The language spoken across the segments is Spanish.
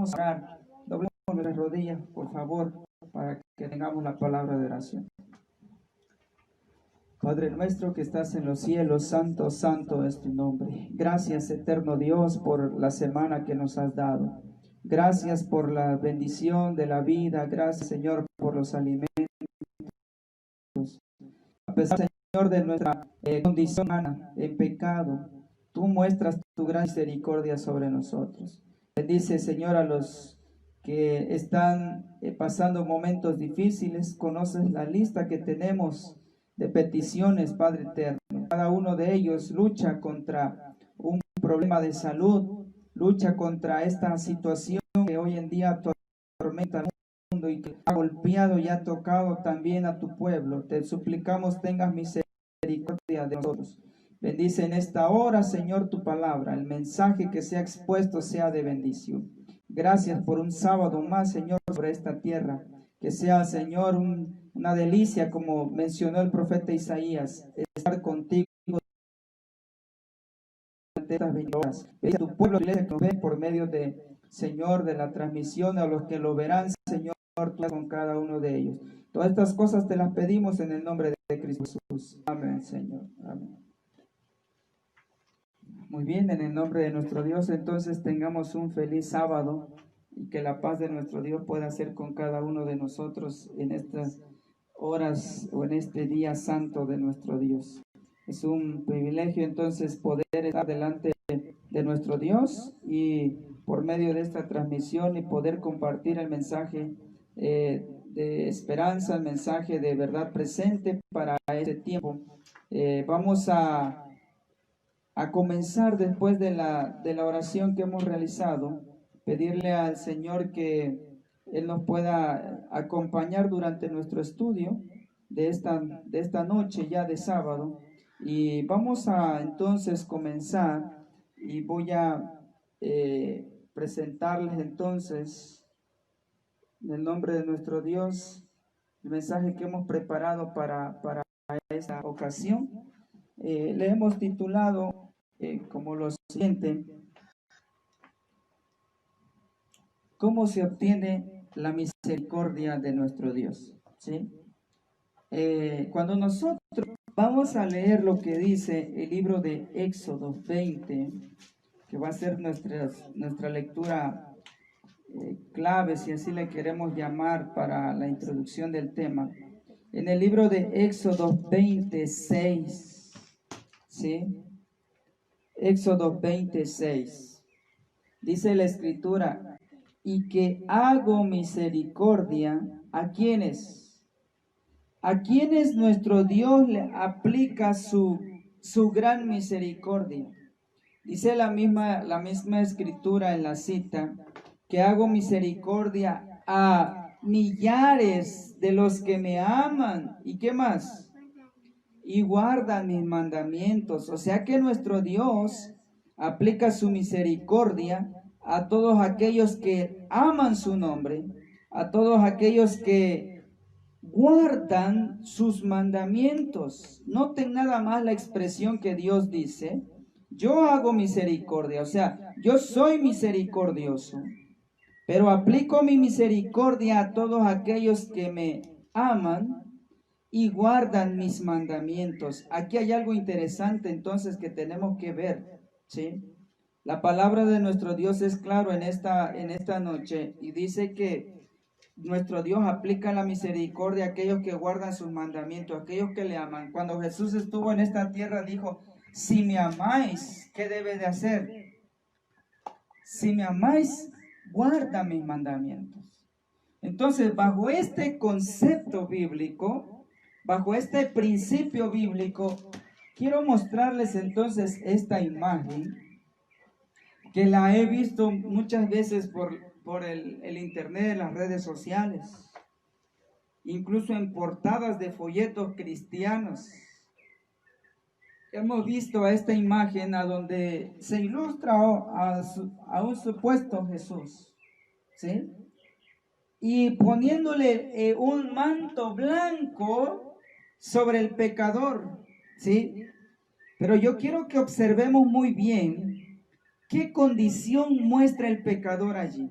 Vamos a orar. Doblemos nuestras rodillas, por favor, para que tengamos la palabra de oración. Padre nuestro que estás en los cielos, santo, santo es tu nombre. Gracias, eterno Dios, por la semana que nos has dado. Gracias por la bendición de la vida. Gracias, Señor, por los alimentos. A pesar, Señor, de nuestra condición humana en pecado, tú muestras tu gran misericordia sobre nosotros. Bendice, Señor, a los que están pasando momentos difíciles. Conoces la lista que tenemos de peticiones, Padre eterno. Cada uno de ellos lucha contra un problema de salud, lucha contra esta situación que hoy en día atormenta al mundo y que ha golpeado y ha tocado también a tu pueblo. Te suplicamos tengas misericordia de nosotros. Bendice en esta hora, Señor, tu palabra. El mensaje que sea expuesto sea de bendición. Gracias por un sábado más, Señor, sobre esta tierra. Que sea, Señor, una delicia, como mencionó el profeta Isaías, estar contigo durante estas 20 horas. Bendice a tu pueblo, iglesia, que nos ve por medio de, Señor, de la transmisión, a los que lo verán, Señor, tú con cada uno de ellos. Todas estas cosas te las pedimos en el nombre de Cristo Jesús. Amén, Señor. Amén. Muy bien, en el nombre de nuestro Dios, entonces tengamos un feliz sábado y que la paz de nuestro Dios pueda ser con cada uno de nosotros en estas horas o en este día santo de nuestro Dios. Es un privilegio entonces poder estar delante de nuestro Dios y por medio de esta transmisión y poder compartir el mensaje de esperanza, el mensaje de verdad presente para este tiempo. Vamos a comenzar después de la oración que hemos realizado, pedirle al Señor que Él nos pueda acompañar durante nuestro estudio de esta noche ya de sábado. Y vamos a entonces comenzar y voy a presentarles entonces en el nombre de nuestro Dios el mensaje que hemos preparado para esta ocasión. Le hemos titulado como lo siguiente: ¿cómo se obtiene la misericordia de nuestro Dios? ¿Sí? Cuando nosotros vamos a leer lo que dice el libro de Éxodo 20, que va a ser nuestra lectura clave, si así le queremos llamar, para la introducción del tema. En el libro de Éxodo 26, ¿sí? Éxodo 26, dice la escritura: y que hago misericordia a quienes nuestro Dios le aplica su gran misericordia. Dice la misma escritura en la cita, que hago misericordia a millares de los que me aman. ¿Y qué más? Y guardan mis mandamientos. O sea que nuestro Dios aplica su misericordia a todos aquellos que aman su nombre, a todos aquellos que guardan sus mandamientos. Noten nada más la expresión que Dios dice: yo hago misericordia, o sea, yo soy misericordioso, pero aplico mi misericordia a todos aquellos que me aman y guardan mis mandamientos. Aquí hay algo interesante entonces que tenemos que ver, ¿sí? La palabra de nuestro Dios es claro en esta noche y dice que nuestro Dios aplica la misericordia a aquellos que guardan sus mandamientos, a aquellos que le aman. Cuando Jesús estuvo en esta tierra dijo: si me amáis, ¿qué debe de hacer? Si me amáis, guarda mis mandamientos. Entonces, bajo este concepto bíblico, bajo este principio bíblico, quiero mostrarles entonces esta imagen que la he visto muchas veces por el internet, las redes sociales, incluso en portadas de folletos cristianos. Hemos visto a esta imagen a donde se ilustra a un supuesto Jesús, ¿sí? Y poniéndole un manto blanco sobre el pecador, ¿sí? Pero yo quiero que observemos muy bien qué condición muestra el pecador allí.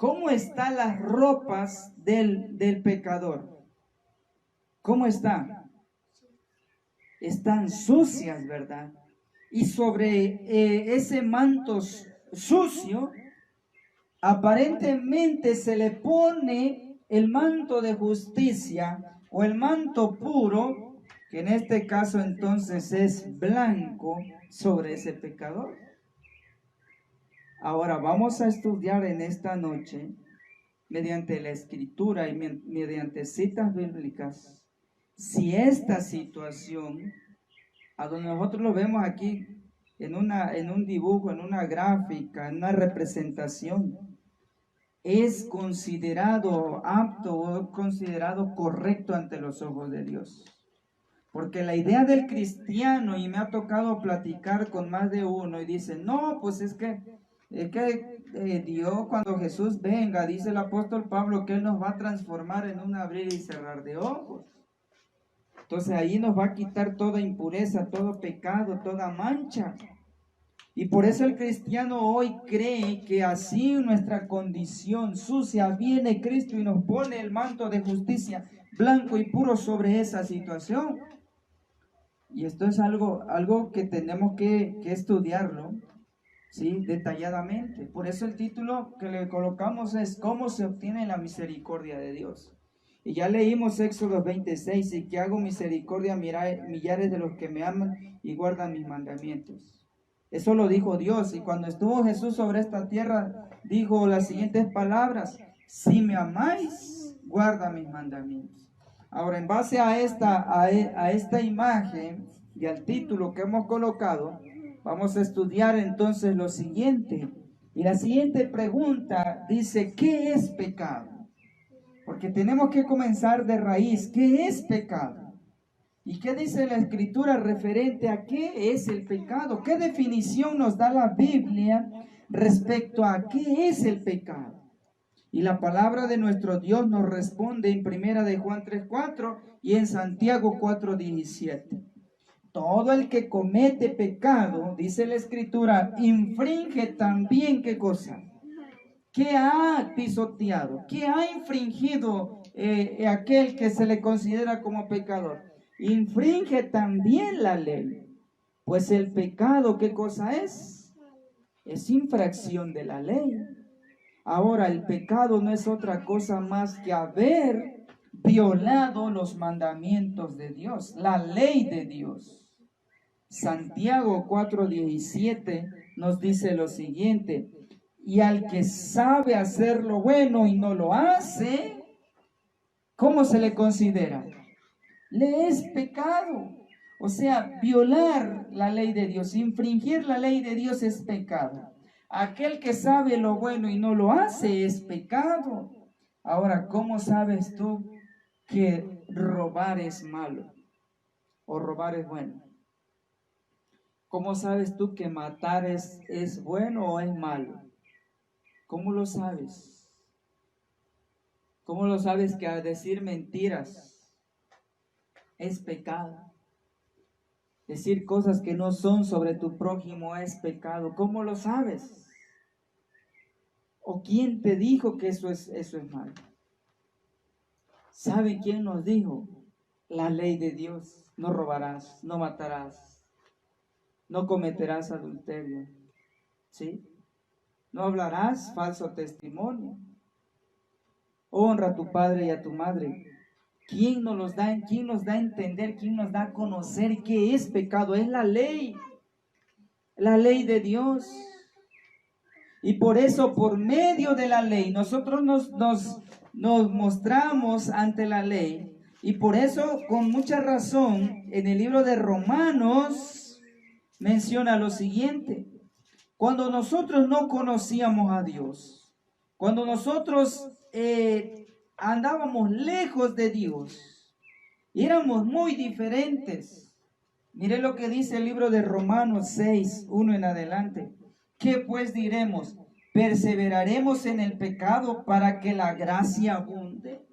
¿Cómo están las ropas del pecador? ¿Cómo están? Están sucias, ¿verdad? Y sobre ese manto sucio, aparentemente se le pone el manto de justicia o el manto puro, que en este caso entonces es blanco, sobre ese pecador. Ahora vamos a estudiar en esta noche, mediante la escritura y mediante citas bíblicas, si esta situación, a donde nosotros lo vemos aquí en un dibujo, en una gráfica, en una representación, es considerado apto o considerado correcto ante los ojos de Dios. Porque la idea del cristiano, y me ha tocado platicar con más de uno, y dice, no, pues es que Dios, cuando Jesús venga, dice el apóstol Pablo, que Él nos va a transformar en un abrir y cerrar de ojos. Entonces ahí nos va a quitar toda impureza, todo pecado, toda mancha. Y por eso el cristiano hoy cree que así nuestra condición sucia viene Cristo y nos pone el manto de justicia blanco y puro sobre esa situación. Y esto es algo que tenemos que estudiarlo, ¿sí? Detalladamente. Por eso el título que le colocamos es ¿cómo se obtiene la misericordia de Dios? Y ya leímos Éxodo 26, y que hago misericordia a millares de los que me aman y guardan mis mandamientos. Eso lo dijo Dios, y cuando estuvo Jesús sobre esta tierra, dijo las siguientes palabras: si me amáis, guarda mis mandamientos. Ahora, en base a esta imagen y al título que hemos colocado, vamos a estudiar entonces lo siguiente. Y la siguiente pregunta dice, ¿qué es pecado? Porque tenemos que comenzar de raíz. ¿Qué es pecado? ¿Y qué dice la Escritura referente a qué es el pecado? ¿Qué definición nos da la Biblia respecto a qué es el pecado? Y la palabra de nuestro Dios nos responde en 1 de Juan 3:4 y en Santiago 4:17. Todo el que comete pecado, dice la Escritura, infringe también, ¿qué cosa? ¿Qué ha pisoteado? ¿Qué ha infringido aquel que se le considera como pecador? Infringe también la ley. Pues el pecado, ¿qué cosa es? Es infracción de la ley. Ahora, el pecado no es otra cosa más que haber violado los mandamientos de Dios, la ley de Dios. Santiago 4:17 nos dice lo siguiente: y al que sabe hacer lo bueno y no lo hace, ¿cómo se le considera? Le es pecado. O sea, violar la ley de Dios, infringir la ley de Dios es pecado. Aquel que sabe lo bueno y no lo hace es pecado. Ahora, ¿cómo sabes tú que robar es malo o robar es bueno? ¿Cómo sabes tú que matar es bueno o es malo? ¿Cómo lo sabes? ¿Cómo lo sabes que al decir mentiras es pecado? Decir cosas que no son sobre tu prójimo es pecado. ¿Cómo lo sabes? ¿O quién te dijo que eso es malo? ¿Sabe quién nos dijo? La ley de Dios. No robarás, no matarás, no cometerás adulterio, ¿sí? No hablarás falso testimonio. Honra a tu padre y a tu madre. ¿Quién nos da a entender, quién nos da a conocer qué es pecado? Es la ley de Dios. Y por eso, por medio de la ley, nosotros nos mostramos ante la ley. Y por eso, con mucha razón, en el libro de Romanos menciona lo siguiente: cuando nosotros no conocíamos a Dios, cuando nosotros andábamos lejos de Dios, éramos muy diferentes. Mire lo que dice el libro de Romanos 6:1 en adelante. ¿Qué pues diremos? ¿Perseveraremos en el pecado para que la gracia abunde?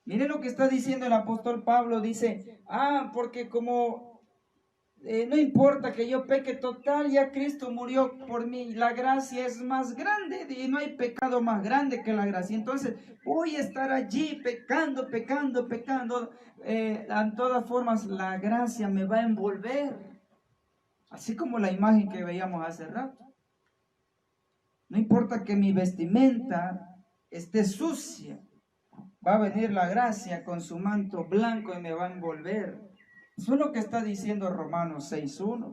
Mire lo que está diciendo el apóstol Pablo. Dice, porque como no importa que yo peque, total, ya Cristo murió por mí, la gracia es más grande y no hay pecado más grande que la gracia. Entonces voy a estar allí pecando, pecando, pecando. En todas formas la gracia me va a envolver, así como la imagen que veíamos hace rato. No importa que mi vestimenta esté sucia, va a venir la gracia con su manto blanco y me va a envolver. Eso es lo que está diciendo Romanos 6:1.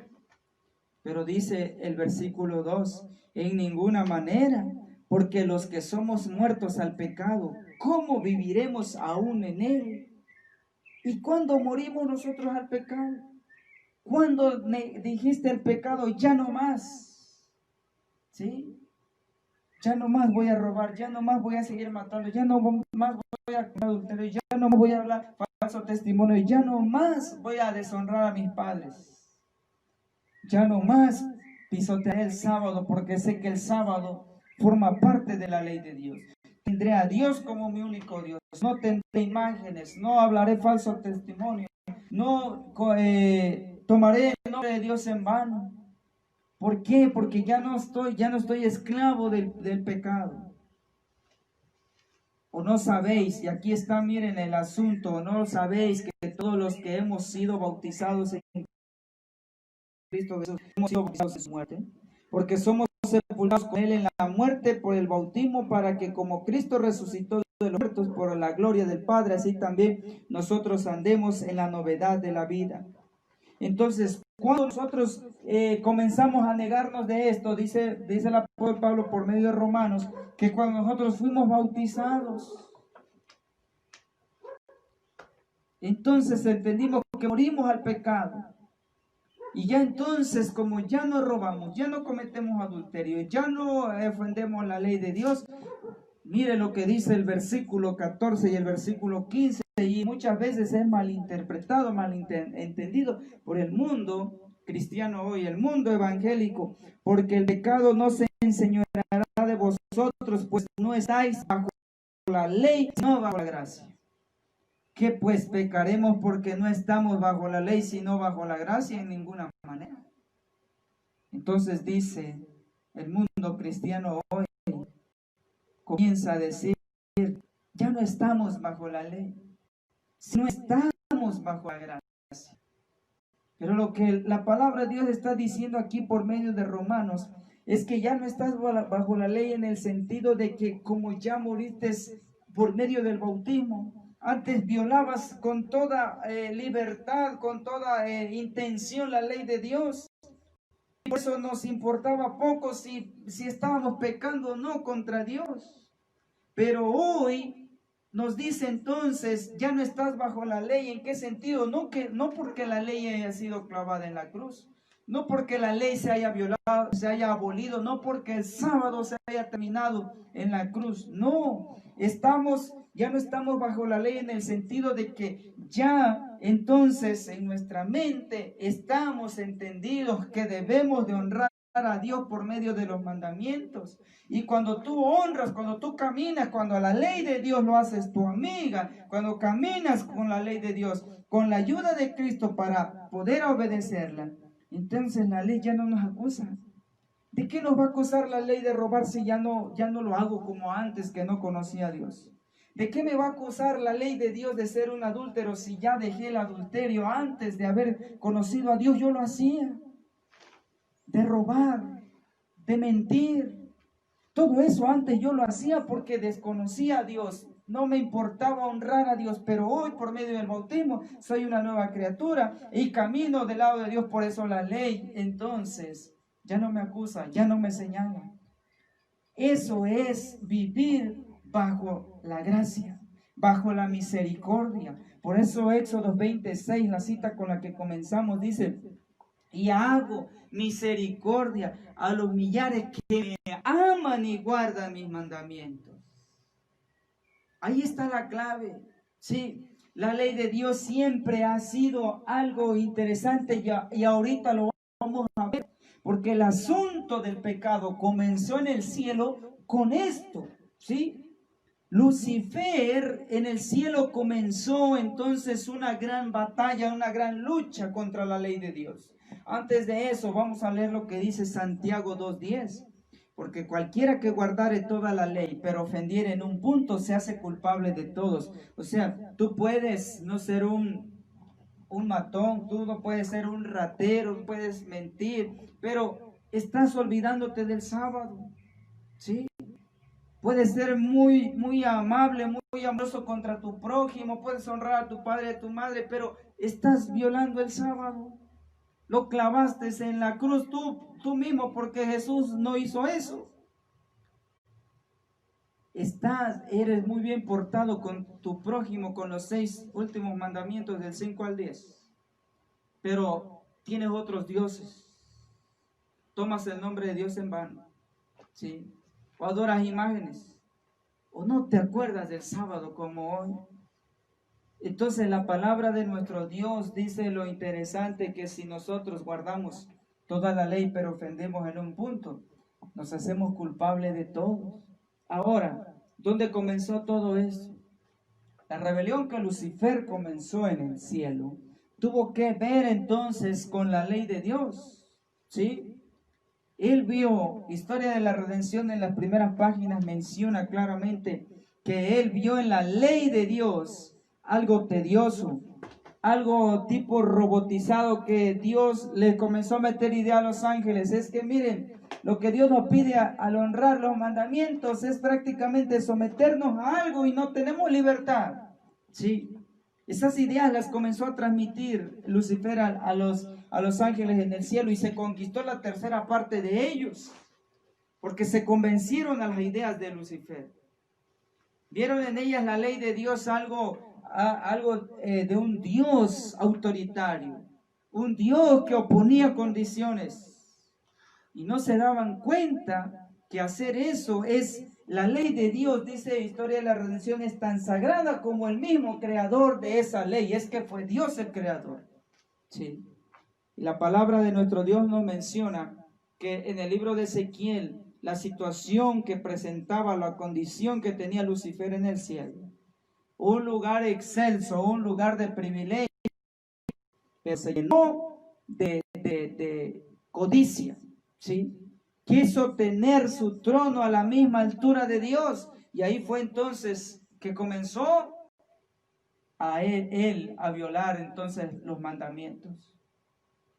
Pero dice el versículo 2, en ninguna manera, porque los que somos muertos al pecado, ¿cómo viviremos aún en él? ¿Y cuándo morimos nosotros al pecado? ¿Cuándo dijiste el pecado, ya no más? ¿Sí? Ya no más voy a robar, ya no más voy a seguir matando, ya no más voy a adulterio, ya no más voy a hablar falso testimonio, ya no más voy a deshonrar a mis padres. Ya no más pisotearé el sábado, porque sé que el sábado forma parte de la ley de Dios. Tendré a Dios como mi único Dios. No tendré imágenes, no hablaré falso testimonio, no tomaré el nombre de Dios en vano. ¿Por qué? Porque ya no estoy esclavo del pecado. O no sabéis, y aquí está, miren el asunto, o no sabéis que todos los que hemos sido bautizados en Cristo Jesús, hemos sido bautizados en su muerte, porque somos sepultados con él en la muerte por el bautismo, para que como Cristo resucitó de los muertos por la gloria del Padre, así también nosotros andemos en la novedad de la vida. Entonces, cuando nosotros comenzamos a negarnos de esto, dice el apóstol Pablo por medio de Romanos, que cuando nosotros fuimos bautizados, entonces entendimos que morimos al pecado. Y ya entonces, como ya no robamos, ya no cometemos adulterio, ya no ofendemos la ley de Dios, mire lo que dice el versículo 14 y el versículo 15, y muchas veces es malinterpretado, malentendido por el mundo cristiano hoy, el mundo evangélico, porque el pecado no se enseñoreará de vosotros, pues no estáis bajo la ley, sino bajo la gracia. ¿Qué pues pecaremos porque no estamos bajo la ley, sino bajo la gracia? En ninguna manera. Entonces dice el mundo cristiano hoy, comienza a decir, ya no estamos bajo la ley, sino estamos bajo la gracia. Pero lo que la palabra de Dios está diciendo aquí por medio de Romanos es que ya no estás bajo la ley en el sentido de que como ya moriste por medio del bautismo, antes violabas con toda libertad, con toda intención la ley de Dios. Por eso nos importaba poco si estábamos pecando o no contra Dios. Pero hoy nos dice entonces, ya no estás bajo la ley. ¿En qué sentido? No porque la ley haya sido clavada en la cruz, no porque la ley se haya violado, se haya abolido, no porque el sábado se haya terminado en la cruz. No, ya no estamos bajo la ley en el sentido de que ya entonces en nuestra mente estamos entendidos que debemos de honrar a Dios por medio de los mandamientos. Y cuando tú honras, cuando tú caminas, cuando la ley de Dios lo haces tu amiga, cuando caminas con la ley de Dios, con la ayuda de Cristo para poder obedecerla, entonces la ley ya no nos acusa. ¿De qué nos va a acusar la ley de robar si ya no lo hago como antes que no conocía a Dios? ¿De qué me va a acusar la ley de Dios de ser un adúltero si ya dejé el adulterio antes de haber conocido a Dios? Yo lo hacía. De robar, de mentir, todo eso antes yo lo hacía porque desconocía a Dios, no me importaba honrar a Dios, pero hoy por medio del bautismo soy una nueva criatura y camino del lado de Dios. Por eso la ley entonces ya no me acusa, ya no me señala. Eso es vivir bajo la gracia, bajo la misericordia. Por eso Éxodo 26, la cita con la que comenzamos, dice: y hago misericordia a los millares que me aman y guardan mis mandamientos. Ahí está la clave. Sí, la ley de Dios siempre ha sido algo interesante y ahorita lo vamos a ver, porque el asunto del pecado comenzó en el cielo con esto, ¿sí? Lucifer en el cielo comenzó entonces una gran batalla, una gran lucha contra la ley de Dios. Antes de eso, vamos a leer lo que dice Santiago 2:10. Porque cualquiera que guardare toda la ley, pero ofendiere en un punto, se hace culpable de todos. O sea, tú puedes no ser un matón, tú no puedes ser un ratero, puedes mentir, pero estás olvidándote del sábado, ¿sí? Puedes ser muy amable, muy amoroso contra tu prójimo, puedes honrar a tu padre y a tu madre, pero estás violando el sábado. Lo clavaste en la cruz tú mismo, porque Jesús no hizo eso. Eres muy bien portado con tu prójimo, con los 6 últimos mandamientos del 5 al 10, pero tienes otros dioses. Tomas el nombre de Dios en vano, ¿sí? O adoras imágenes, o no te acuerdas del sábado como hoy. Entonces la palabra de nuestro Dios dice lo interesante, que si nosotros guardamos toda la ley pero ofendemos en un punto, nos hacemos culpables de todos. Ahora, ¿dónde comenzó todo esto? La rebelión que Lucifer comenzó en el cielo tuvo que ver entonces con la ley de Dios, ¿sí? Él vio, historia de la redención en las primeras páginas menciona claramente que él vio en la ley de Dios algo tedioso, algo tipo robotizado, que Dios le comenzó a meter idea a los ángeles. Es que miren, lo que Dios nos pide al honrar los mandamientos es prácticamente someternos a algo y no tenemos libertad. Sí, esas ideas las comenzó a transmitir Lucifer a los ángeles en el cielo, y se conquistó la tercera parte de ellos, porque se convencieron a las ideas de Lucifer. Vieron en ellas la ley de Dios algo de un Dios autoritario, un Dios que oponía condiciones, y no se daban cuenta que hacer eso es la ley de Dios. Dice Historia de la Redención, es tan sagrada como el mismo creador de esa ley. Es que fue Dios el creador. Sí. Y la palabra de nuestro Dios nos menciona que en el libro de Ezequiel, la situación que presentaba, la condición que tenía Lucifer en el cielo, un lugar excelso, un lugar de privilegio, pero se llenó de codicia, ¿sí? Quiso tener su trono a la misma altura de Dios, y ahí fue entonces que comenzó a él a violar entonces los mandamientos.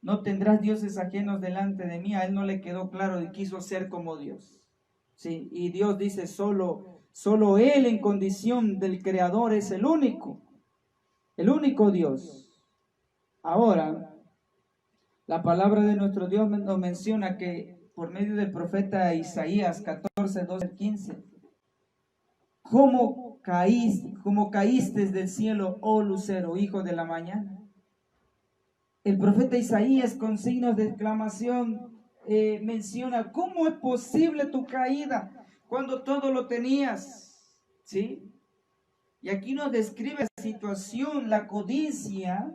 No tendrás dioses ajenos delante de mí. A él no le quedó claro y quiso ser como Dios, ¿sí? Y Dios dice, solo él en condición del creador es el único Dios. Ahora, la palabra de nuestro Dios nos menciona que por medio del profeta Isaías 14, 12, 15, ¿cómo caíste del cielo, oh lucero, hijo de la mañana? El profeta Isaías, con signos de exclamación, menciona, ¿cómo es posible tu caída cuando todo lo tenías? ¿Sí? Y aquí nos describe la situación, la codicia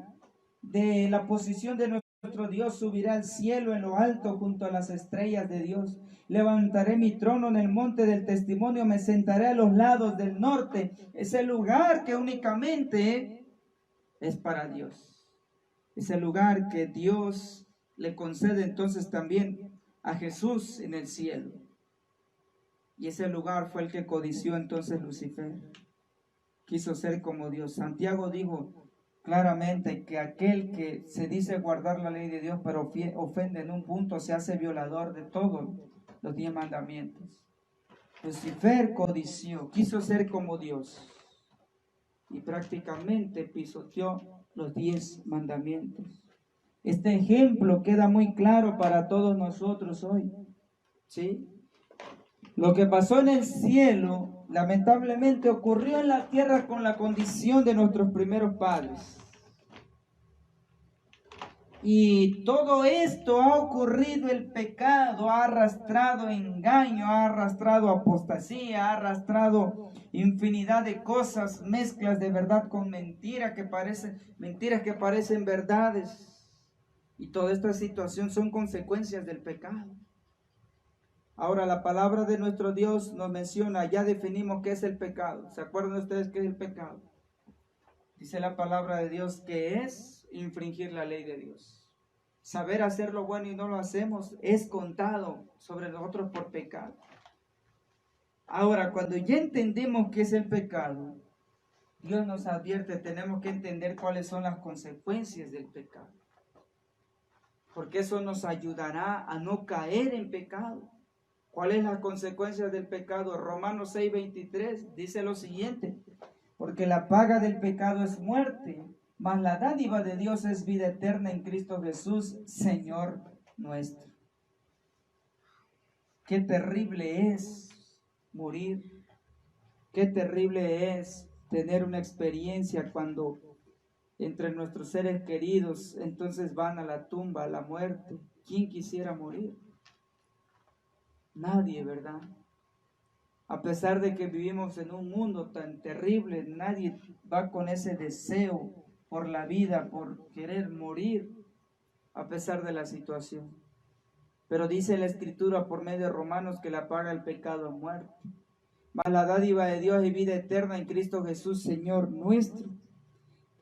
de la posición de nuestro Dios. Subirá al cielo en lo alto junto a las estrellas de Dios. Levantaré mi trono en el monte del testimonio, me sentaré a los lados del norte. Es el lugar que únicamente es para Dios. Es el lugar que Dios le concede entonces también a Jesús en el cielo. Y ese lugar fue el que codició entonces Lucifer. Quiso ser como Dios. Santiago dijo claramente que aquel que se dice guardar la ley de Dios pero ofende en un punto, se hace violador de todos los 10 mandamientos. Lucifer codició, quiso ser como Dios, y prácticamente pisoteó los 10 mandamientos. Este ejemplo queda muy claro para todos nosotros hoy, ¿sí? Lo que pasó en el cielo, lamentablemente ocurrió en la tierra con la condición de nuestros primeros padres. Y todo esto ha ocurrido, el pecado ha arrastrado engaño, ha arrastrado apostasía, ha arrastrado infinidad de cosas, mezclas de verdad con mentiras que parecen verdades. Y toda esta situación son consecuencias del pecado. Ahora la palabra de nuestro Dios nos menciona, ya definimos qué es el pecado. ¿Se acuerdan ustedes qué es el pecado? Dice la palabra de Dios que es infringir la ley de Dios. saber hacer lo bueno y no lo hacemos, es contado sobre nosotros por pecado. Ahora, cuando ya entendemos qué es el pecado, Dios nos advierte, tenemos que entender cuáles son las consecuencias del pecado. Porque eso nos ayudará a no caer en pecado. ¿Cuáles son las consecuencias del pecado? Romanos 6:23 dice lo siguiente: porque la paga del pecado es muerte, mas la dádiva de Dios es vida eterna en Cristo Jesús, Señor nuestro. Qué terrible es morir. Qué terrible es tener una experiencia cuando entre nuestros seres queridos entonces van a la tumba, a la muerte. ¿Quién quisiera morir? Nadie, ¿verdad? A pesar de que vivimos en un mundo tan terrible, nadie va con ese deseo por la vida, por querer morir, a pesar de la situación. Pero dice la Escritura por medio de Romanos que la paga el pecado es muerte. Mas la dádiva de Dios es vida eterna en Cristo Jesús, Señor nuestro.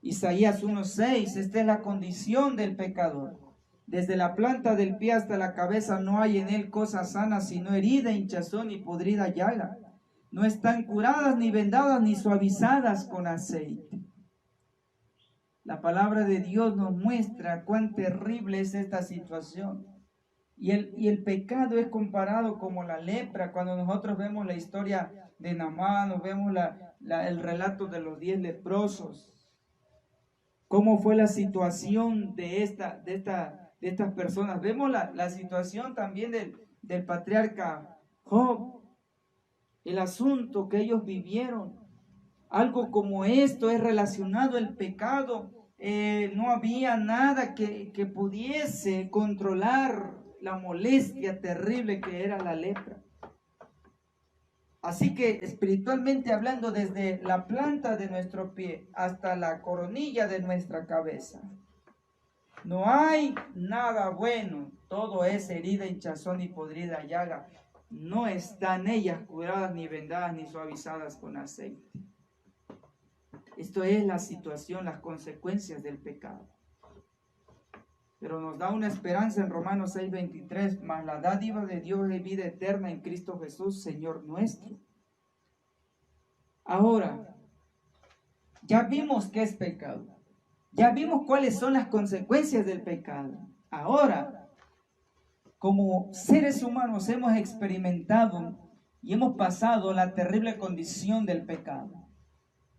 Isaías 1:6, esta es la condición del pecador. Desde la planta del pie hasta la cabeza no hay en él cosa sana, sino herida, hinchazón y podrida llaga. No están curadas, ni vendadas, ni suavizadas con aceite. La palabra de Dios nos muestra cuán terrible es esta situación. Y el pecado es comparado como la lepra. Cuando nosotros vemos la historia de Naamán, vemos el relato de los 10 leprosos, cómo fue la situación de estas personas. Vemos la situación también del patriarca Job, el asunto que ellos vivieron. Algo como esto es relacionado al pecado. No había nada que pudiese controlar la molestia terrible que era la lepra. Así que espiritualmente hablando, desde la planta de nuestro pie hasta la coronilla de nuestra cabeza, no hay nada bueno. Todo es herida, hinchazón y podrida llaga. No están ellas curadas, ni vendadas, ni suavizadas con aceite. Esto es la situación, las consecuencias del pecado. Pero nos da una esperanza en Romanos 6:23, mas la dádiva de Dios es vida eterna en Cristo Jesús, Señor nuestro. Ahora, ya vimos qué es pecado. Ya vimos cuáles son las consecuencias del pecado. Ahora, como seres humanos hemos experimentado y hemos pasado la terrible condición del pecado.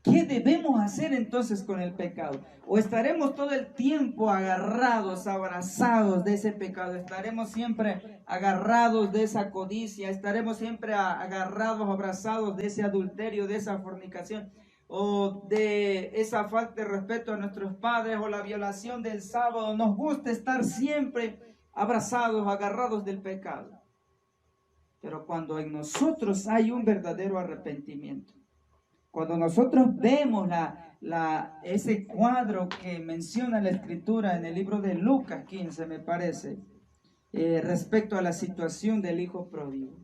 ¿Qué debemos hacer entonces con el pecado? ¿O estaremos todo el tiempo agarrados, abrazados de ese pecado? ¿Estaremos siempre agarrados de esa codicia? ¿Estaremos siempre agarrados, abrazados de ese adulterio, de esa fornicación? ¿O de esa falta de respeto a nuestros padres? ¿O la violación del sábado? ¿Nos gusta estar siempre abrazados, agarrados del pecado? Pero cuando en nosotros hay un verdadero arrepentimiento, cuando nosotros vemos ese cuadro que menciona la Escritura en el libro de Lucas 15, me parece, respecto a la situación del hijo pródigo.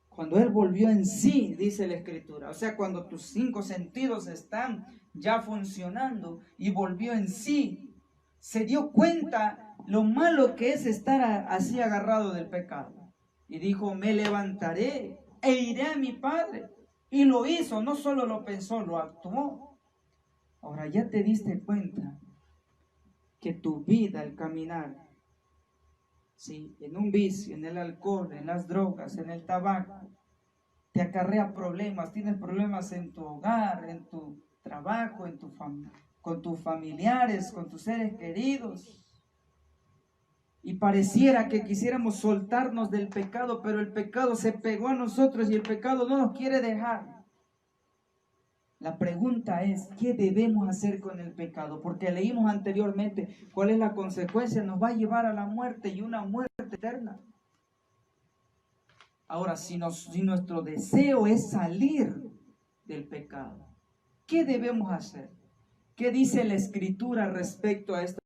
Cuando él volvió en sí, dice la Escritura, o sea, cuando tus 5 sentidos están ya funcionando y volvió en sí, se dio cuenta lo malo que es estar así agarrado del pecado. Y dijo, me levantaré e iré a mi padre. Y lo hizo, no solo lo pensó, lo actuó. Ahora ya te diste cuenta que tu vida, el caminar, ¿sí?, en un vicio, en el alcohol, en las drogas, en el tabaco, te acarrea problemas. Tienes problemas en tu hogar, en tu trabajo, con tus familiares, con tus seres queridos. Y pareciera que quisiéramos soltarnos del pecado, pero el pecado se pegó a nosotros y el pecado no nos quiere dejar. La pregunta es, ¿qué debemos hacer con el pecado? Porque leímos anteriormente cuál es la consecuencia. Nos va a llevar a la muerte, y una muerte eterna. Ahora, si nuestro deseo es salir del pecado, ¿qué debemos hacer? ¿Qué dice la Escritura respecto a esta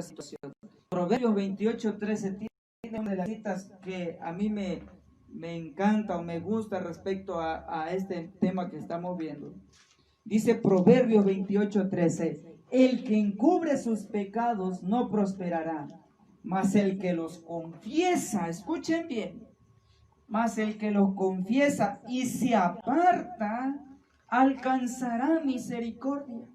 situación? Proverbios 28:13 tiene una de las citas que a mí me encanta o me gusta respecto a este tema que estamos viendo. Dice Proverbios 28:13, el que encubre sus pecados no prosperará, Mas el que los confiesa, escuchen bien, mas el que los confiesa y se aparta, alcanzará misericordia.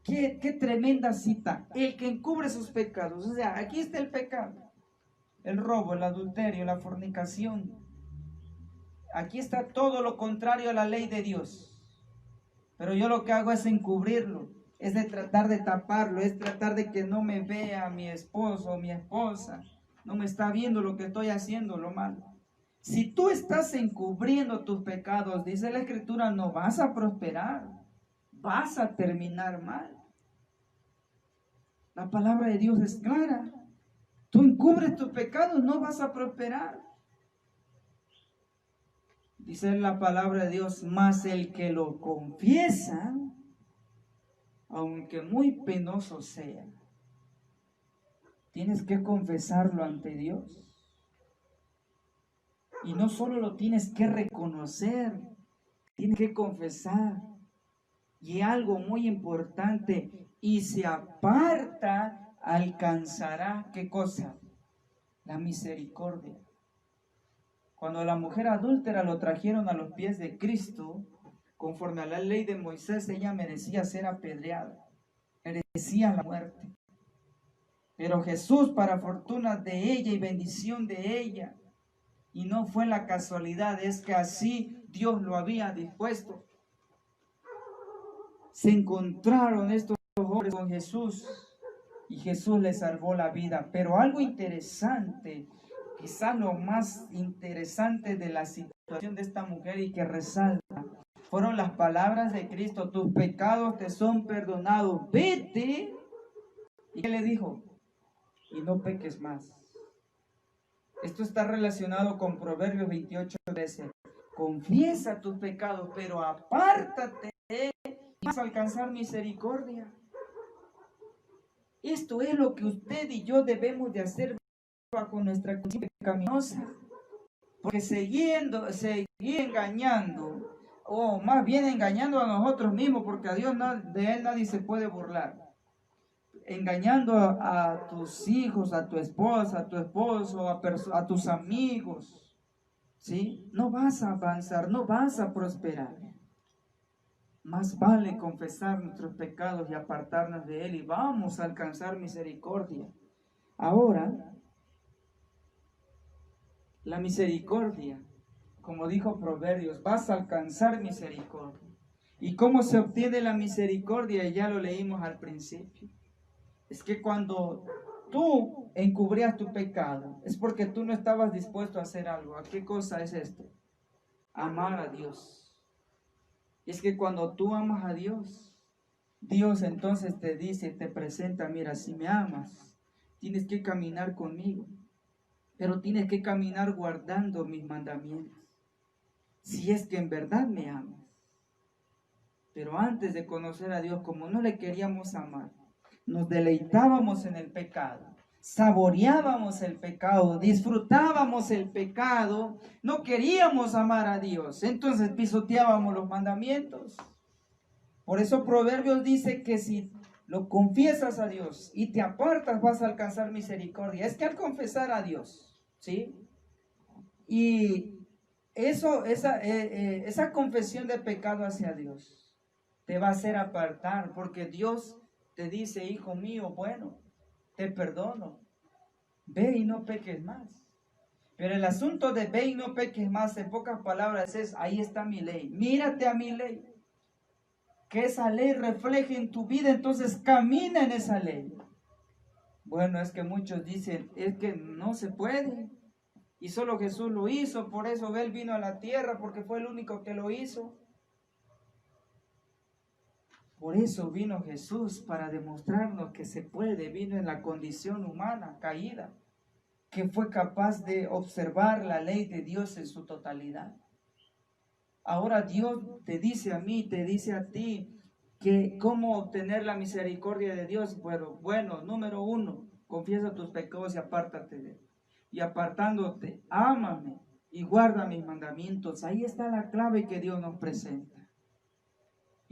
Qué tremenda cita. El que encubre sus pecados. O sea, aquí está el pecado. El robo, el adulterio, la fornicación. Aquí está todo lo contrario a la ley de Dios. Pero yo lo que hago es encubrirlo. Es de tratar de taparlo. Es tratar de que no me vea mi esposo o mi esposa. No me está viendo lo que estoy haciendo, lo malo. Si tú estás encubriendo tus pecados, dice la Escritura, no vas a prosperar. Vas a terminar mal. La palabra de Dios es clara. Tú encubres tus pecados, no vas a prosperar. Dice la palabra de Dios, mas el que lo confiesa, aunque muy penoso sea, tienes que confesarlo ante Dios. Y no solo lo tienes que reconocer, tienes que confesar. Y algo muy importante, y se aparta, alcanzará, ¿qué cosa? La misericordia. Cuando la mujer adúltera lo trajeron a los pies de Cristo, conforme a la ley de Moisés, ella merecía ser apedreada, merecía la muerte. Pero Jesús, para fortuna de ella y bendición de ella, y no fue la casualidad, es que así Dios lo había dispuesto. Se encontraron estos hombres con Jesús y Jesús les salvó la vida. Pero algo interesante, quizás lo más interesante de la situación de esta mujer y que resalta, fueron las palabras de Cristo: tus pecados te son perdonados, vete. ¿Y qué le dijo? Y no peques más. Esto está relacionado con Proverbios 28:13. Confiesa tus pecados, pero apártate y vas a alcanzar misericordia. Esto es lo que usted y yo debemos de hacer con nuestra conciencia pecaminosa. Porque seguir engañando, o más bien engañando a nosotros mismos, porque a Dios de Él nadie se puede burlar. Engañando a tus hijos, a tu esposa, a tu esposo, a tus amigos, ¿sí? No vas a avanzar, no vas a prosperar. Más vale confesar nuestros pecados y apartarnos de Él y vamos a alcanzar misericordia. Ahora, la misericordia, como dijo Proverbios, vas a alcanzar misericordia. ¿Y cómo se obtiene la misericordia? Ya lo leímos al principio. Es que cuando tú encubrías tu pecado, es porque tú no estabas dispuesto a hacer algo. ¿A qué cosa es esto? Amar a Dios. Y es que cuando tú amas a Dios, Dios entonces te dice, te presenta: mira, si me amas, tienes que caminar conmigo, pero tienes que caminar guardando mis mandamientos, si es que en verdad me amas. Pero antes de conocer a Dios, como no le queríamos amar, nos deleitábamos en el pecado, saboreábamos el pecado, disfrutábamos el pecado, no queríamos amar a Dios, entonces pisoteábamos los mandamientos. Por eso Proverbios dice que si lo confiesas a Dios y te apartas, vas a alcanzar misericordia. Es que al confesar a Dios, ¿sí? Y esa confesión de pecado hacia Dios te va a hacer apartar, porque Dios te dice: hijo mío, bueno, te perdono, ve y no peques más. Pero el asunto de ve y no peques más, en pocas palabras, es: ahí está mi ley, mírate a mi ley. Que esa ley refleje en tu vida, entonces camina en esa ley. Bueno, es que muchos dicen, es que no se puede, y solo Jesús lo hizo, por eso Él vino a la tierra, porque fue el único que lo hizo. Por eso vino Jesús, para demostrarnos que se puede. Vino en la condición humana, caída, que fue capaz de observar la ley de Dios en su totalidad. Ahora Dios te dice a mí, te dice a ti, que cómo obtener la misericordia de Dios. Bueno, número 1, confiesa tus pecados y apártate de él. Y apartándote, ámame y guarda mis mandamientos. Ahí está la clave que Dios nos presenta.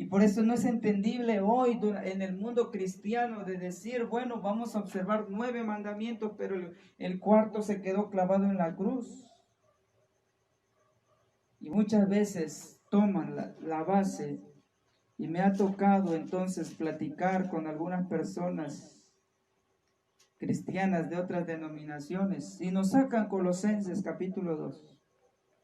Y por eso no es entendible hoy en el mundo cristiano de decir, bueno, vamos a observar 9 mandamientos, pero el cuarto se quedó clavado en la cruz. Y muchas veces toman la base, y me ha tocado entonces platicar con algunas personas cristianas de otras denominaciones, y nos sacan Colosenses capítulo 2,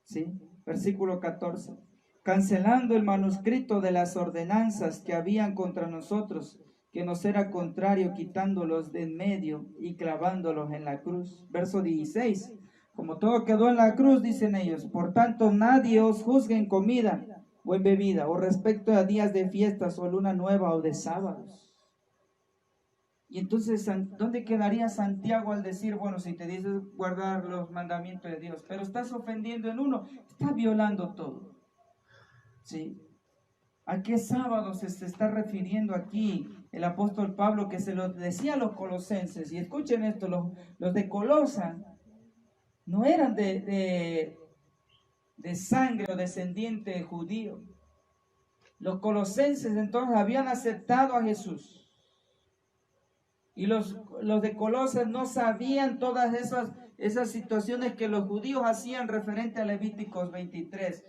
¿sí? Versículo 14. Cancelando el manuscrito de las ordenanzas que habían contra nosotros, que nos era contrario, quitándolos de en medio y clavándolos en la cruz. Verso 16. Como todo quedó en la cruz, dicen ellos, por tanto nadie os juzgue en comida o en bebida, o respecto a días de fiestas o luna nueva o de sábados. Y entonces, ¿dónde quedaría Santiago al decir, bueno, si te dices guardar los mandamientos de Dios, pero estás ofendiendo en uno, estás violando todo? ¿Sí? ¿A qué sábado se está refiriendo aquí el apóstol Pablo, que se lo decía a los colosenses? Y escuchen esto, los de Colosa no eran de sangre o descendiente judío. Los colosenses entonces habían aceptado a Jesús. Y los de Colosas no sabían todas esas situaciones que los judíos hacían referente a Levíticos 23.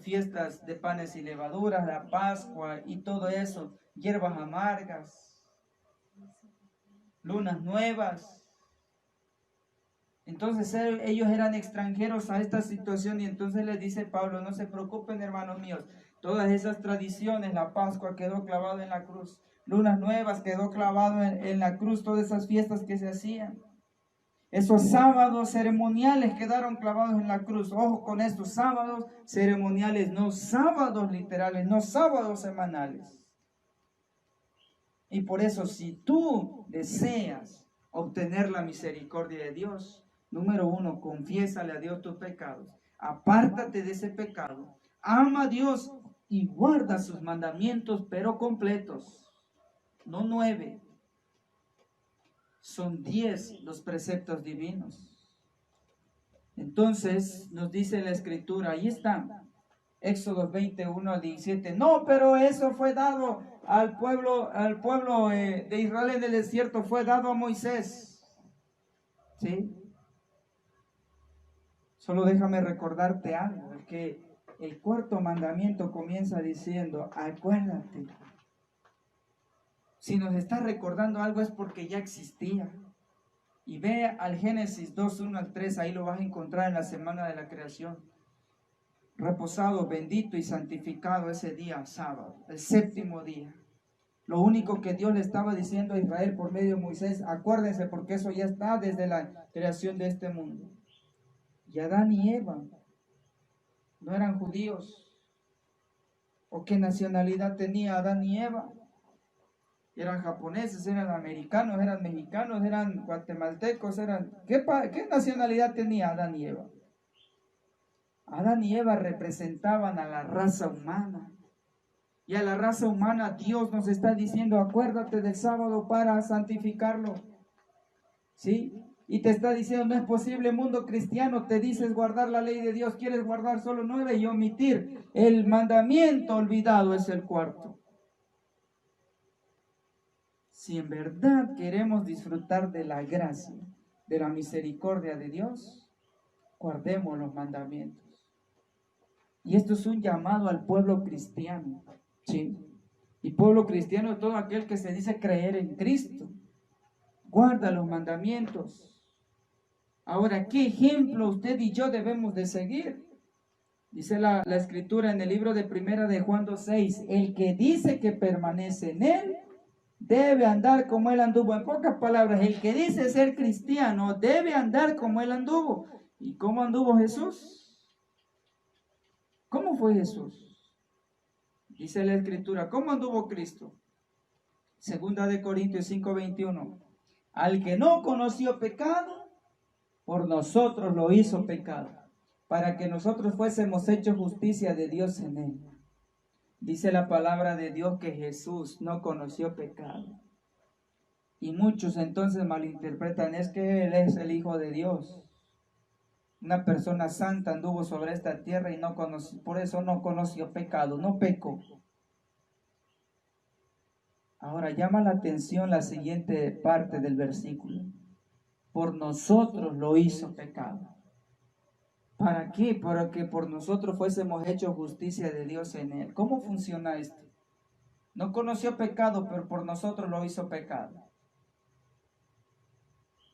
Fiestas de panes y levaduras, la Pascua y todo eso. Hierbas amargas, lunas nuevas. Entonces ellos eran extranjeros a esta situación, y entonces les dice Pablo, no se preocupen, hermanos míos. Todas esas tradiciones, la Pascua quedó clavada en la cruz. Lunas nuevas quedó clavado en la cruz, todas esas fiestas que se hacían. Esos sábados ceremoniales quedaron clavados en la cruz. Ojo con estos sábados ceremoniales, no sábados literales, no sábados semanales. Y por eso, si tú deseas obtener la misericordia de Dios, número 1, confiésale a Dios tus pecados. Apártate de ese pecado. Ama a Dios y guarda sus mandamientos, pero completos. No 9, son 10 los preceptos divinos. Entonces nos dice la escritura, ahí está, Éxodo 21 al 17. No, pero eso fue dado al pueblo de Israel en el desierto, fue dado a Moisés. ¿Sí? Solo déjame recordarte algo, que el cuarto mandamiento comienza diciendo, acuérdate. Si nos está recordando algo es porque ya existía. Y ve al Génesis 2, 1 al 3, ahí lo vas a encontrar en la semana de la creación. Reposado, bendito y santificado ese día sábado, el séptimo día. Lo único que Dios le estaba diciendo a Israel por medio de Moisés, acuérdense, porque eso ya está desde la creación de este mundo. Y Adán y Eva no eran judíos. ¿O qué nacionalidad tenía Adán y Eva? Eran japoneses, eran americanos, eran mexicanos, eran guatemaltecos, ¿Qué nacionalidad tenía Adán y Eva? Adán y Eva representaban a la raza humana. Y a la raza humana Dios nos está diciendo, acuérdate del sábado para santificarlo. ¿Sí? Y te está diciendo, no es posible, mundo cristiano, te dices guardar la ley de Dios, quieres guardar solo 9 y omitir. El mandamiento olvidado es el cuarto. Si en verdad queremos disfrutar de la gracia, de la misericordia de Dios, guardemos los mandamientos. Y esto es un llamado al pueblo cristiano, ¿sí? Y pueblo cristiano es todo aquel que se dice creer en Cristo. Guarda los mandamientos. Ahora, ¿qué ejemplo usted y yo debemos de seguir? Dice la escritura en el libro de Primera de Juan 2:6, el que dice que permanece en él, debe andar como él anduvo. En pocas palabras, el que dice ser cristiano debe andar como él anduvo. ¿Y cómo anduvo Jesús? ¿Cómo fue Jesús? Dice la escritura, ¿cómo anduvo Cristo? Segunda de Corintios 5:21. Al que no conoció pecado, por nosotros lo hizo pecado, para que nosotros fuésemos hechos justicia de Dios en él. Dice la palabra de Dios que Jesús no conoció pecado. Y muchos entonces malinterpretan, es que Él es el Hijo de Dios. Una persona santa anduvo sobre esta tierra y no conoció, por eso no conoció pecado, no pecó. Ahora llama la atención la siguiente parte del versículo. Por nosotros lo hizo pecado. ¿Para qué? Para que por nosotros fuésemos hechos justicia de Dios en él. ¿Cómo funciona esto? No conoció pecado, pero por nosotros lo hizo pecado.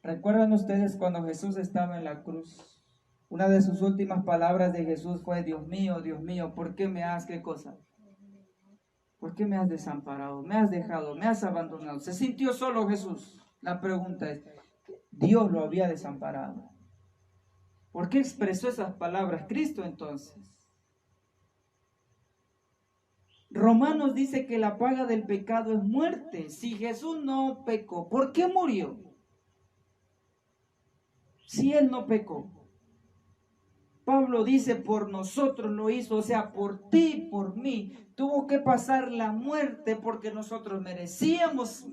¿Recuerdan ustedes cuando Jesús estaba en la cruz? Una de sus últimas palabras de Jesús fue: Dios mío, ¿por qué me has, qué cosa? ¿Por qué me has desamparado? ¿Me has dejado? ¿Me has abandonado? ¿Se sintió solo Jesús? La pregunta es, Dios lo había desamparado. ¿Por qué expresó esas palabras Cristo entonces? Romanos dice que la paga del pecado es muerte. Si Jesús no pecó, ¿por qué murió? Si Él no pecó. Pablo dice, por nosotros lo hizo, o sea, por ti, por mí. Tuvo que pasar la muerte porque nosotros merecíamos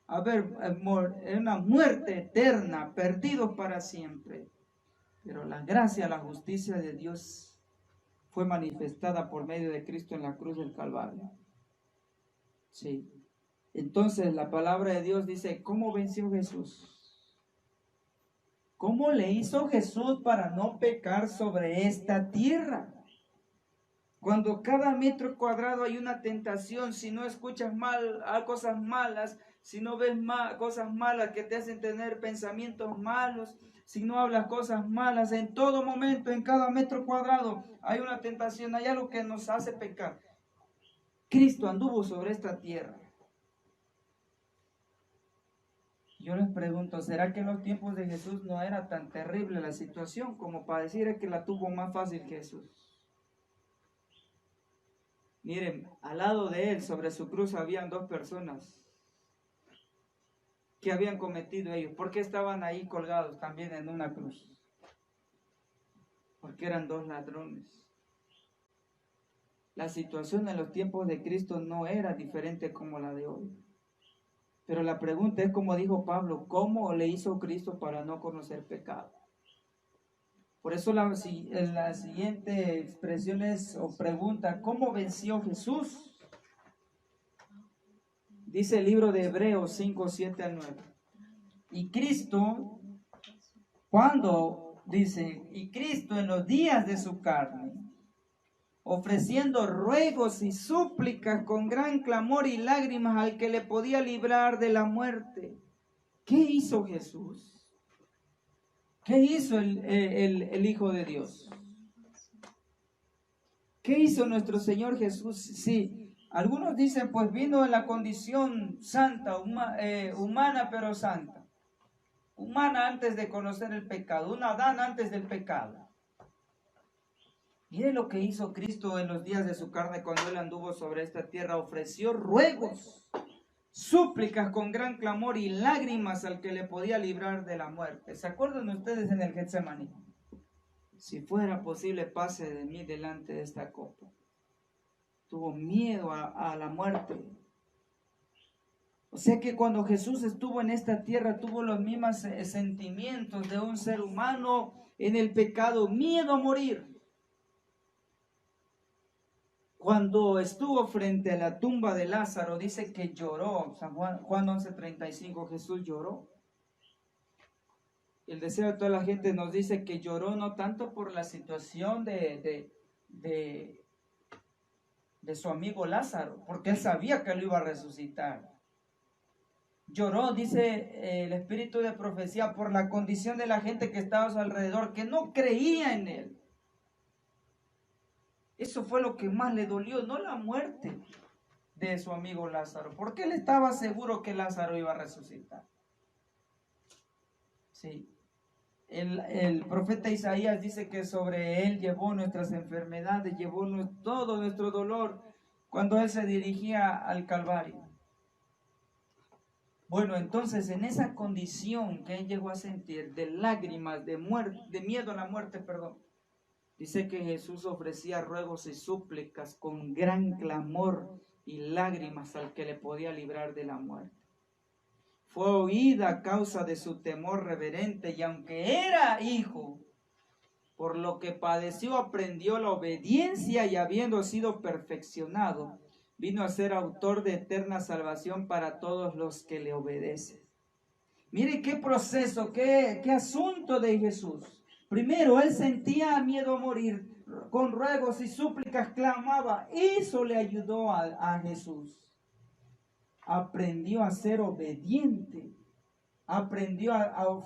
una muerte eterna, perdidos para siempre. Pero la gracia, la justicia de Dios fue manifestada por medio de Cristo en la cruz del Calvario. Sí. Entonces la palabra de Dios dice, ¿cómo venció Jesús? ¿Cómo le hizo Jesús para no pecar sobre esta tierra? Cuando cada metro cuadrado hay una tentación, si no escuchas mal a cosas malas, si no ves cosas malas que te hacen tener pensamientos malos, si no hablas cosas malas, en todo momento, en cada metro cuadrado hay una tentación, hay algo que nos hace pecar. Cristo anduvo sobre esta tierra. Yo les pregunto, ¿será que en los tiempos de Jesús no era tan terrible la situación como para decir que la tuvo más fácil que Jesús? Miren, al lado de él, sobre su cruz, habían dos personas que habían cometido ellos. ¿Por qué estaban ahí colgados también en una cruz? Porque eran dos ladrones. La situación en los tiempos de Cristo no era diferente como la de hoy. Pero la pregunta es, como dijo Pablo, ¿cómo le hizo Cristo para no conocer pecado? Por eso la siguiente expresión es, o pregunta, ¿cómo venció Jesús? Dice el libro de Hebreos 5, 7 al 9. Y Cristo, y Cristo en los días de su carne, ofreciendo ruegos y súplicas con gran clamor y lágrimas al que le podía librar de la muerte. ¿Qué hizo Jesús? ¿Qué hizo el Hijo de Dios? ¿Qué hizo nuestro Señor Jesús? Sí, algunos dicen, pues vino en la condición santa, humana pero santa. Humana antes de conocer el pecado, un Adán antes del pecado. Mire lo que hizo Cristo en los días de su carne cuando Él anduvo sobre esta tierra. Ofreció ruegos, súplicas con gran clamor y lágrimas al que le podía librar de la muerte. ¿Se acuerdan ustedes en el Getsemaní? Si fuera posible, pase de mí delante de esta copa. Tuvo miedo a la muerte. O sea que cuando Jesús estuvo en esta tierra, tuvo los mismos sentimientos de un ser humano en el pecado, miedo a morir. Cuando estuvo frente a la tumba de Lázaro, dice que lloró. Juan 11:35, Jesús lloró. El deseo de toda la gente nos dice que lloró no tanto por la situación de su amigo Lázaro, porque él sabía que lo iba a resucitar. Lloró, dice el espíritu de profecía, por la condición de la gente que estaba a su alrededor, que no creía en él. Eso fue lo que más le dolió, no la muerte de su amigo Lázaro, porque él estaba seguro que Lázaro iba a resucitar. Sí. El profeta Isaías dice que sobre él llevó nuestras enfermedades, llevó todo nuestro dolor cuando él se dirigía al Calvario. Bueno, entonces en esa condición que él llegó a sentir de lágrimas, de miedo a la muerte, dice que Jesús ofrecía ruegos y súplicas con gran clamor y lágrimas al que le podía librar de la muerte. Fue oída a causa de su temor reverente y aunque era hijo, por lo que padeció aprendió la obediencia y habiendo sido perfeccionado, vino a ser autor de eterna salvación para todos los que le obedecen. Mire qué proceso, qué asunto de Jesús. Primero, él sentía miedo a morir, con ruegos y súplicas clamaba. Eso le ayudó a Jesús. Aprendió a ser obediente,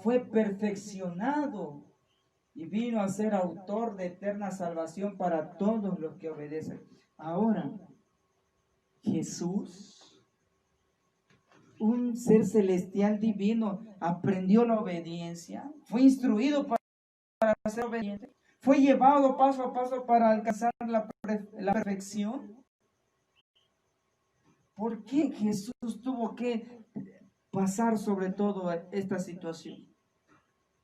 fue perfeccionado y vino a ser autor de eterna salvación para todos los que obedecen. Ahora, Jesús, un ser celestial divino, aprendió la obediencia, fue instruido para ser obediente, fue llevado paso a paso para alcanzar la perfección. ¿Por qué Jesús tuvo que pasar sobre todo esta situación?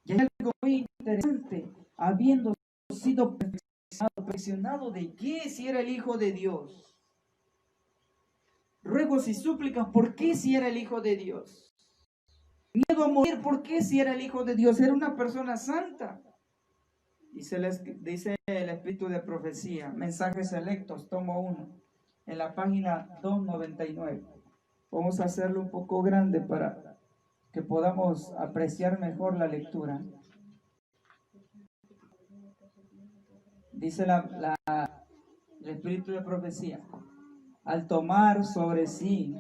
Y hay algo muy interesante, habiendo sido perfeccionado de qué, si era el Hijo de Dios. Ruegos y súplicas, ¿por qué si era el Hijo de Dios? Miedo a morir, ¿por qué si era el Hijo de Dios? Era una persona santa. Dice el Espíritu de Profecía, Mensajes Selectos, tomo 1, en la página 299. Vamos a hacerlo un poco grande para que podamos apreciar mejor la lectura. Dice el Espíritu de Profecía, al tomar sobre sí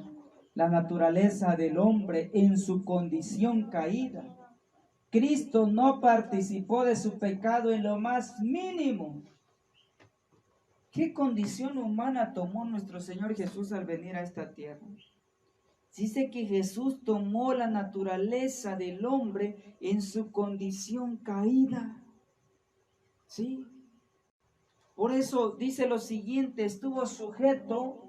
la naturaleza del hombre en su condición caída, Cristo no participó de su pecado en lo más mínimo. ¿Qué condición humana tomó nuestro Señor Jesús al venir a esta tierra? Dice que Jesús tomó la naturaleza del hombre en su condición caída. ¿Sí? Por eso dice lo siguiente, estuvo sujeto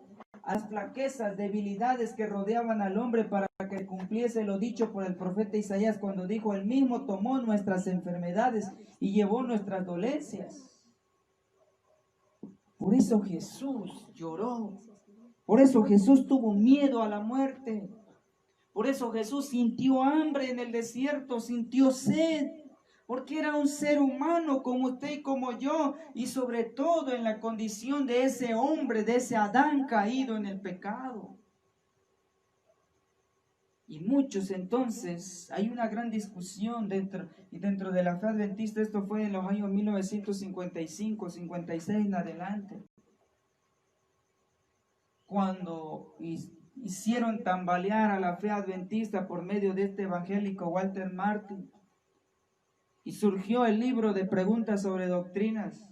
a las flaquezas, debilidades que rodeaban al hombre para que cumpliese lo dicho por el profeta Isaías cuando dijo, él mismo tomó nuestras enfermedades y llevó nuestras dolencias. Por eso Jesús lloró, por eso Jesús tuvo miedo a la muerte, por eso Jesús sintió hambre en el desierto, sintió sed, porque era un ser humano como usted y como yo, y sobre todo en la condición de ese hombre, de ese Adán caído en el pecado. Y muchos entonces, hay una gran discusión dentro de la fe adventista, esto fue en los años 1955, 56 en adelante, cuando hicieron tambalear a la fe adventista por medio de este evangélico Walter Martin, y surgió el libro de preguntas sobre doctrinas,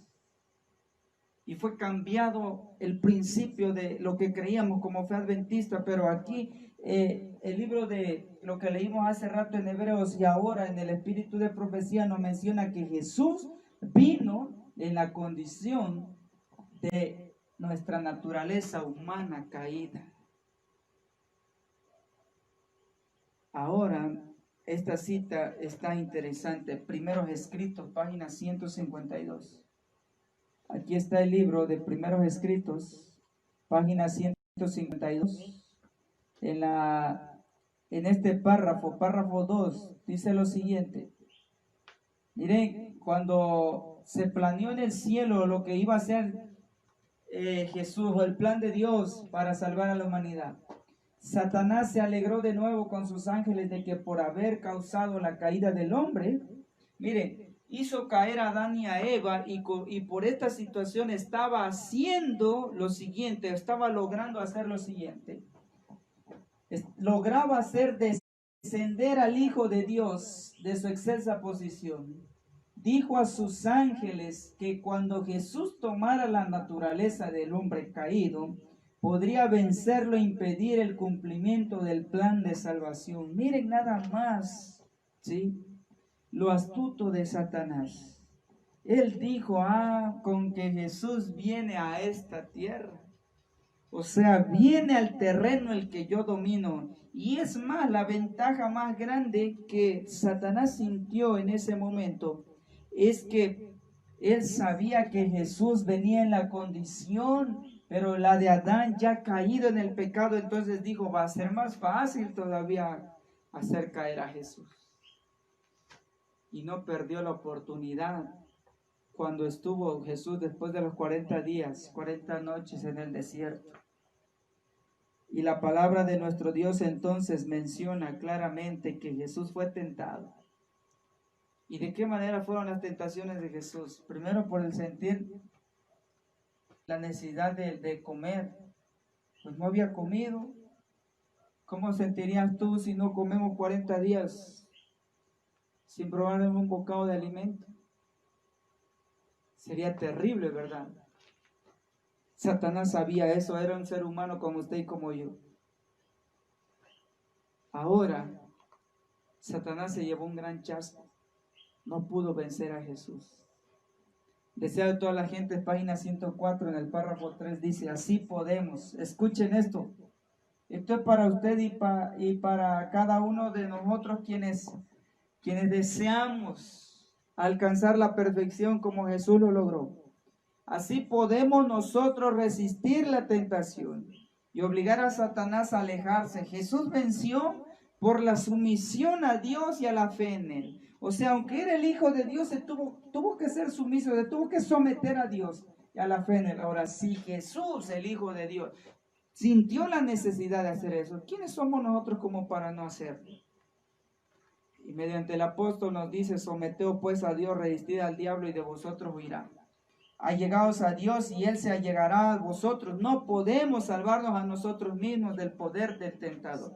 y fue cambiado el principio de lo que creíamos como fe adventista, pero aquí el libro de lo que leímos hace rato en Hebreos y ahora en el Espíritu de Profecía nos menciona que Jesús vino en la condición de nuestra naturaleza humana caída. Ahora, esta cita está interesante. Primeros Escritos, página 152. Aquí está el libro de Primeros Escritos, página 152. En este párrafo 2, dice lo siguiente. Miren, cuando se planeó en el cielo lo que iba a hacer Jesús o el plan de Dios para salvar a la humanidad, Satanás se alegró de nuevo con sus ángeles de que por haber causado la caída del hombre, miren, hizo caer a Adán y a Eva y por esta situación estaba haciendo lo siguiente, estaba logrando hacer lo siguiente. Lograba hacer descender al Hijo de Dios de su excelsa posición. Dijo a sus ángeles que cuando Jesús tomara la naturaleza del hombre caído, podría vencerlo e impedir el cumplimiento del plan de salvación. Miren nada más, ¿sí?, lo astuto de Satanás. Él dijo, con que Jesús viene a esta tierra. O sea, viene al terreno el que yo domino. Y es más, la ventaja más grande que Satanás sintió en ese momento es que él sabía que Jesús venía en la condición, pero la de Adán ya caído en el pecado, entonces dijo, va a ser más fácil todavía hacer caer a Jesús. Y no perdió la oportunidad cuando estuvo Jesús después de los 40 días, 40 noches en el desierto. Y la palabra de nuestro Dios entonces menciona claramente que Jesús fue tentado. ¿Y de qué manera fueron las tentaciones de Jesús? Primero por el sentir la necesidad de comer. Pues no había comido. ¿Cómo sentirías tú si no comemos 40 días sin probar un bocado de alimento? Sería terrible, ¿verdad? Satanás sabía eso, era un ser humano como usted y como yo. Ahora, Satanás se llevó un gran chasco. No pudo vencer a Jesús. Deseo de toda la gente, página 104, en el párrafo 3, dice, así podemos. Escuchen esto. Esto es para usted y para cada uno de nosotros quienes deseamos alcanzar la perfección como Jesús lo logró. Así podemos nosotros resistir la tentación y obligar a Satanás a alejarse. Jesús venció por la sumisión a Dios y a la fe en Él. O sea, aunque era el Hijo de Dios, se tuvo que ser sumiso, se tuvo que someter a Dios y a la fe en Él. Ahora, si Jesús, el Hijo de Dios, sintió la necesidad de hacer eso, ¿quiénes somos nosotros como para no hacerlo? Y mediante el apóstol nos dice, someteos pues a Dios, resistid al diablo y de vosotros huirá. Allegaos a Dios y Él se allegará a vosotros. No podemos salvarnos a nosotros mismos del poder del tentador.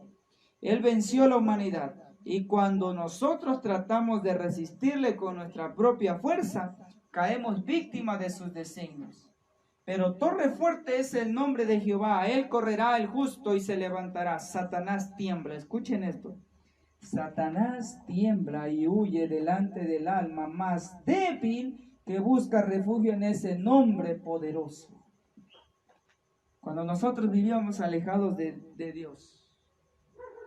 Él venció a la humanidad y cuando nosotros tratamos de resistirle con nuestra propia fuerza, caemos víctimas de sus designios. Pero torre fuerte es el nombre de Jehová. A Él correrá el justo y se levantará. Satanás tiembla. Escuchen esto. Satanás tiembla y huye delante del alma más débil que busca refugio en ese nombre poderoso. Cuando nosotros vivíamos alejados de Dios,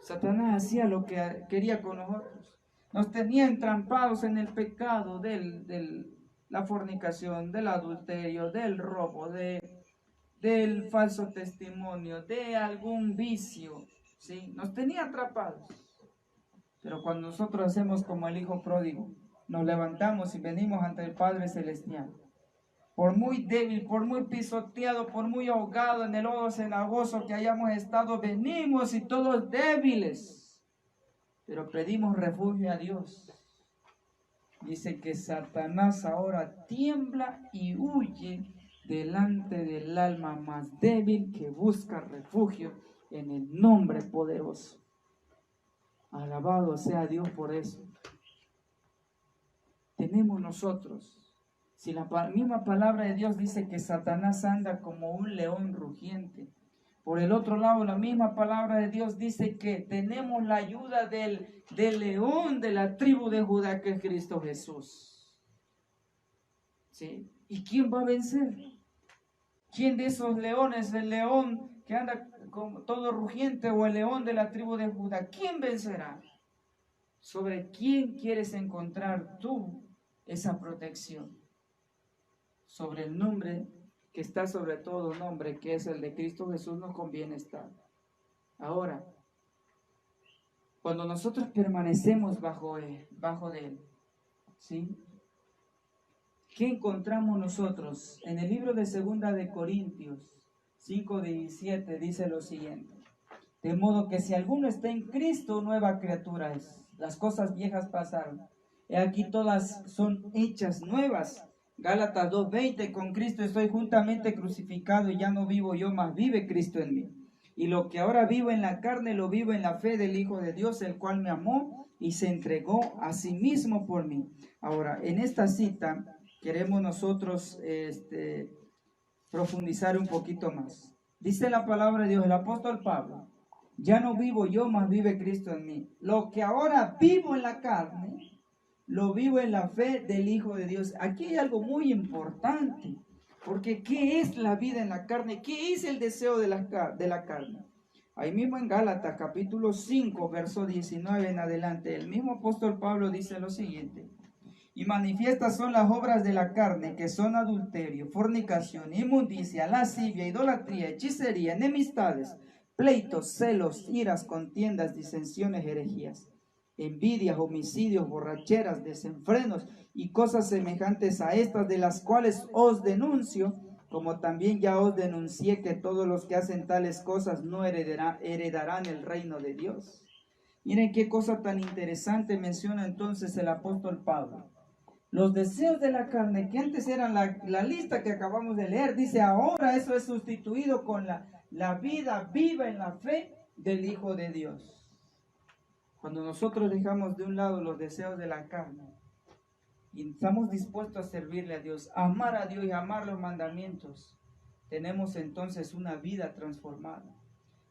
Satanás hacía lo que quería con nosotros. Nos tenía entrampados en el pecado de la fornicación, del adulterio, del robo, del falso testimonio, de algún vicio, ¿sí? Nos tenía atrapados. Pero cuando nosotros hacemos como el hijo pródigo, nos levantamos y venimos ante el Padre Celestial, por muy débil, por muy pisoteado, por muy ahogado en el lodo cenagoso que hayamos estado, venimos y todos débiles, pero pedimos refugio a Dios. Dice que Satanás ahora tiembla y huye delante del alma más débil que busca refugio en el nombre poderoso. Alabado sea Dios por eso. Tenemos nosotros, si la misma palabra de Dios dice que Satanás anda como un león rugiente, por el otro lado la misma palabra de Dios dice que tenemos la ayuda del león de la tribu de Judá, que es Cristo Jesús. ¿Sí? ¿Y quién va a vencer? ¿Quién de esos leones, el león que anda como todo rugiente o el león de la tribu de Judá? ¿Quién vencerá? ¿Sobre quién quieres encontrar tú esa protección? Sobre el nombre que está sobre todo nombre, que es el de Cristo Jesús, nos conviene estar. Ahora, cuando nosotros permanecemos bajo de Él, ¿sí? ¿Qué encontramos nosotros? En el libro de 2 de Corintios 5:17 dice lo siguiente: de modo que si alguno está en Cristo, nueva criatura es. Las cosas viejas pasaron, y aquí todas son hechas nuevas. Gálatas 2:20, con Cristo estoy juntamente crucificado y ya no vivo yo, mas vive Cristo en mí. Y lo que ahora vivo en la carne, lo vivo en la fe del Hijo de Dios, el cual me amó y se entregó a sí mismo por mí. Ahora, en esta cita queremos nosotros profundizar un poquito más. Dice la palabra de Dios, el apóstol Pablo: ya no vivo yo, mas vive Cristo en mí. Lo que ahora vivo en la carne, lo vivo en la fe del Hijo de Dios. Aquí hay algo muy importante, porque ¿qué es la vida en la carne? ¿Qué es el deseo de la carne? Ahí mismo en Gálatas capítulo 5, verso 19 en adelante, el mismo apóstol Pablo dice lo siguiente: y manifiestas son las obras de la carne, que son adulterio, fornicación, inmundicia, lascivia, idolatría, hechicería, enemistades, pleitos, celos, iras, contiendas, disensiones, herejías, envidias, homicidios, borracheras, desenfrenos y cosas semejantes a estas, de las cuales os denuncio, como también ya os denuncié que todos los que hacen tales cosas no heredarán el reino de Dios. Miren qué cosa tan interesante menciona entonces el apóstol Pablo. Los deseos de la carne, que antes eran la lista que acabamos de leer, dice ahora eso es sustituido con la vida viva en la fe del Hijo de Dios. Cuando nosotros dejamos de un lado los deseos de la carne y estamos dispuestos a servirle a Dios, a amar a Dios y a amar los mandamientos, tenemos entonces una vida transformada.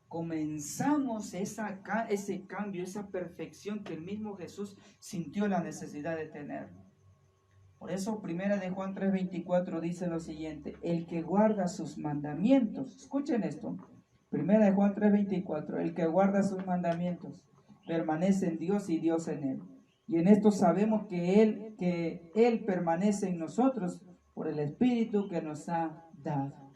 Comenzamos ese cambio, esa perfección que el mismo Jesús sintió la necesidad de tener. Por eso, 1 de Juan 3:24 dice lo siguiente: el que guarda sus mandamientos, escuchen esto, 1 de Juan 3:24, el que guarda sus mandamientos permanece en Dios y Dios en él. Y en esto sabemos que Él permanece en nosotros por el Espíritu que nos ha dado.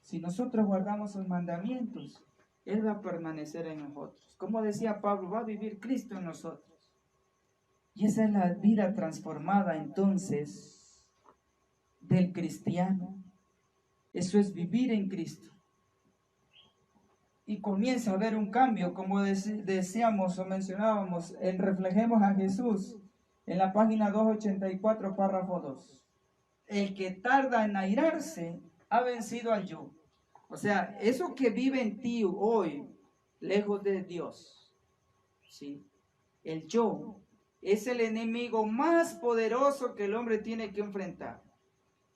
Si nosotros guardamos sus mandamientos, Él va a permanecer en nosotros. Como decía Pablo, va a vivir Cristo en nosotros. Y esa es la vida transformada entonces del cristiano. Eso es vivir en Cristo. Y comienza a haber un cambio, como decíamos o mencionábamos, reflejemos a Jesús en la página 284, párrafo 2. El que tarda en airarse ha vencido al yo. O sea, eso que vive en ti hoy, lejos de Dios, ¿sí? El yo es el enemigo más poderoso que el hombre tiene que enfrentar.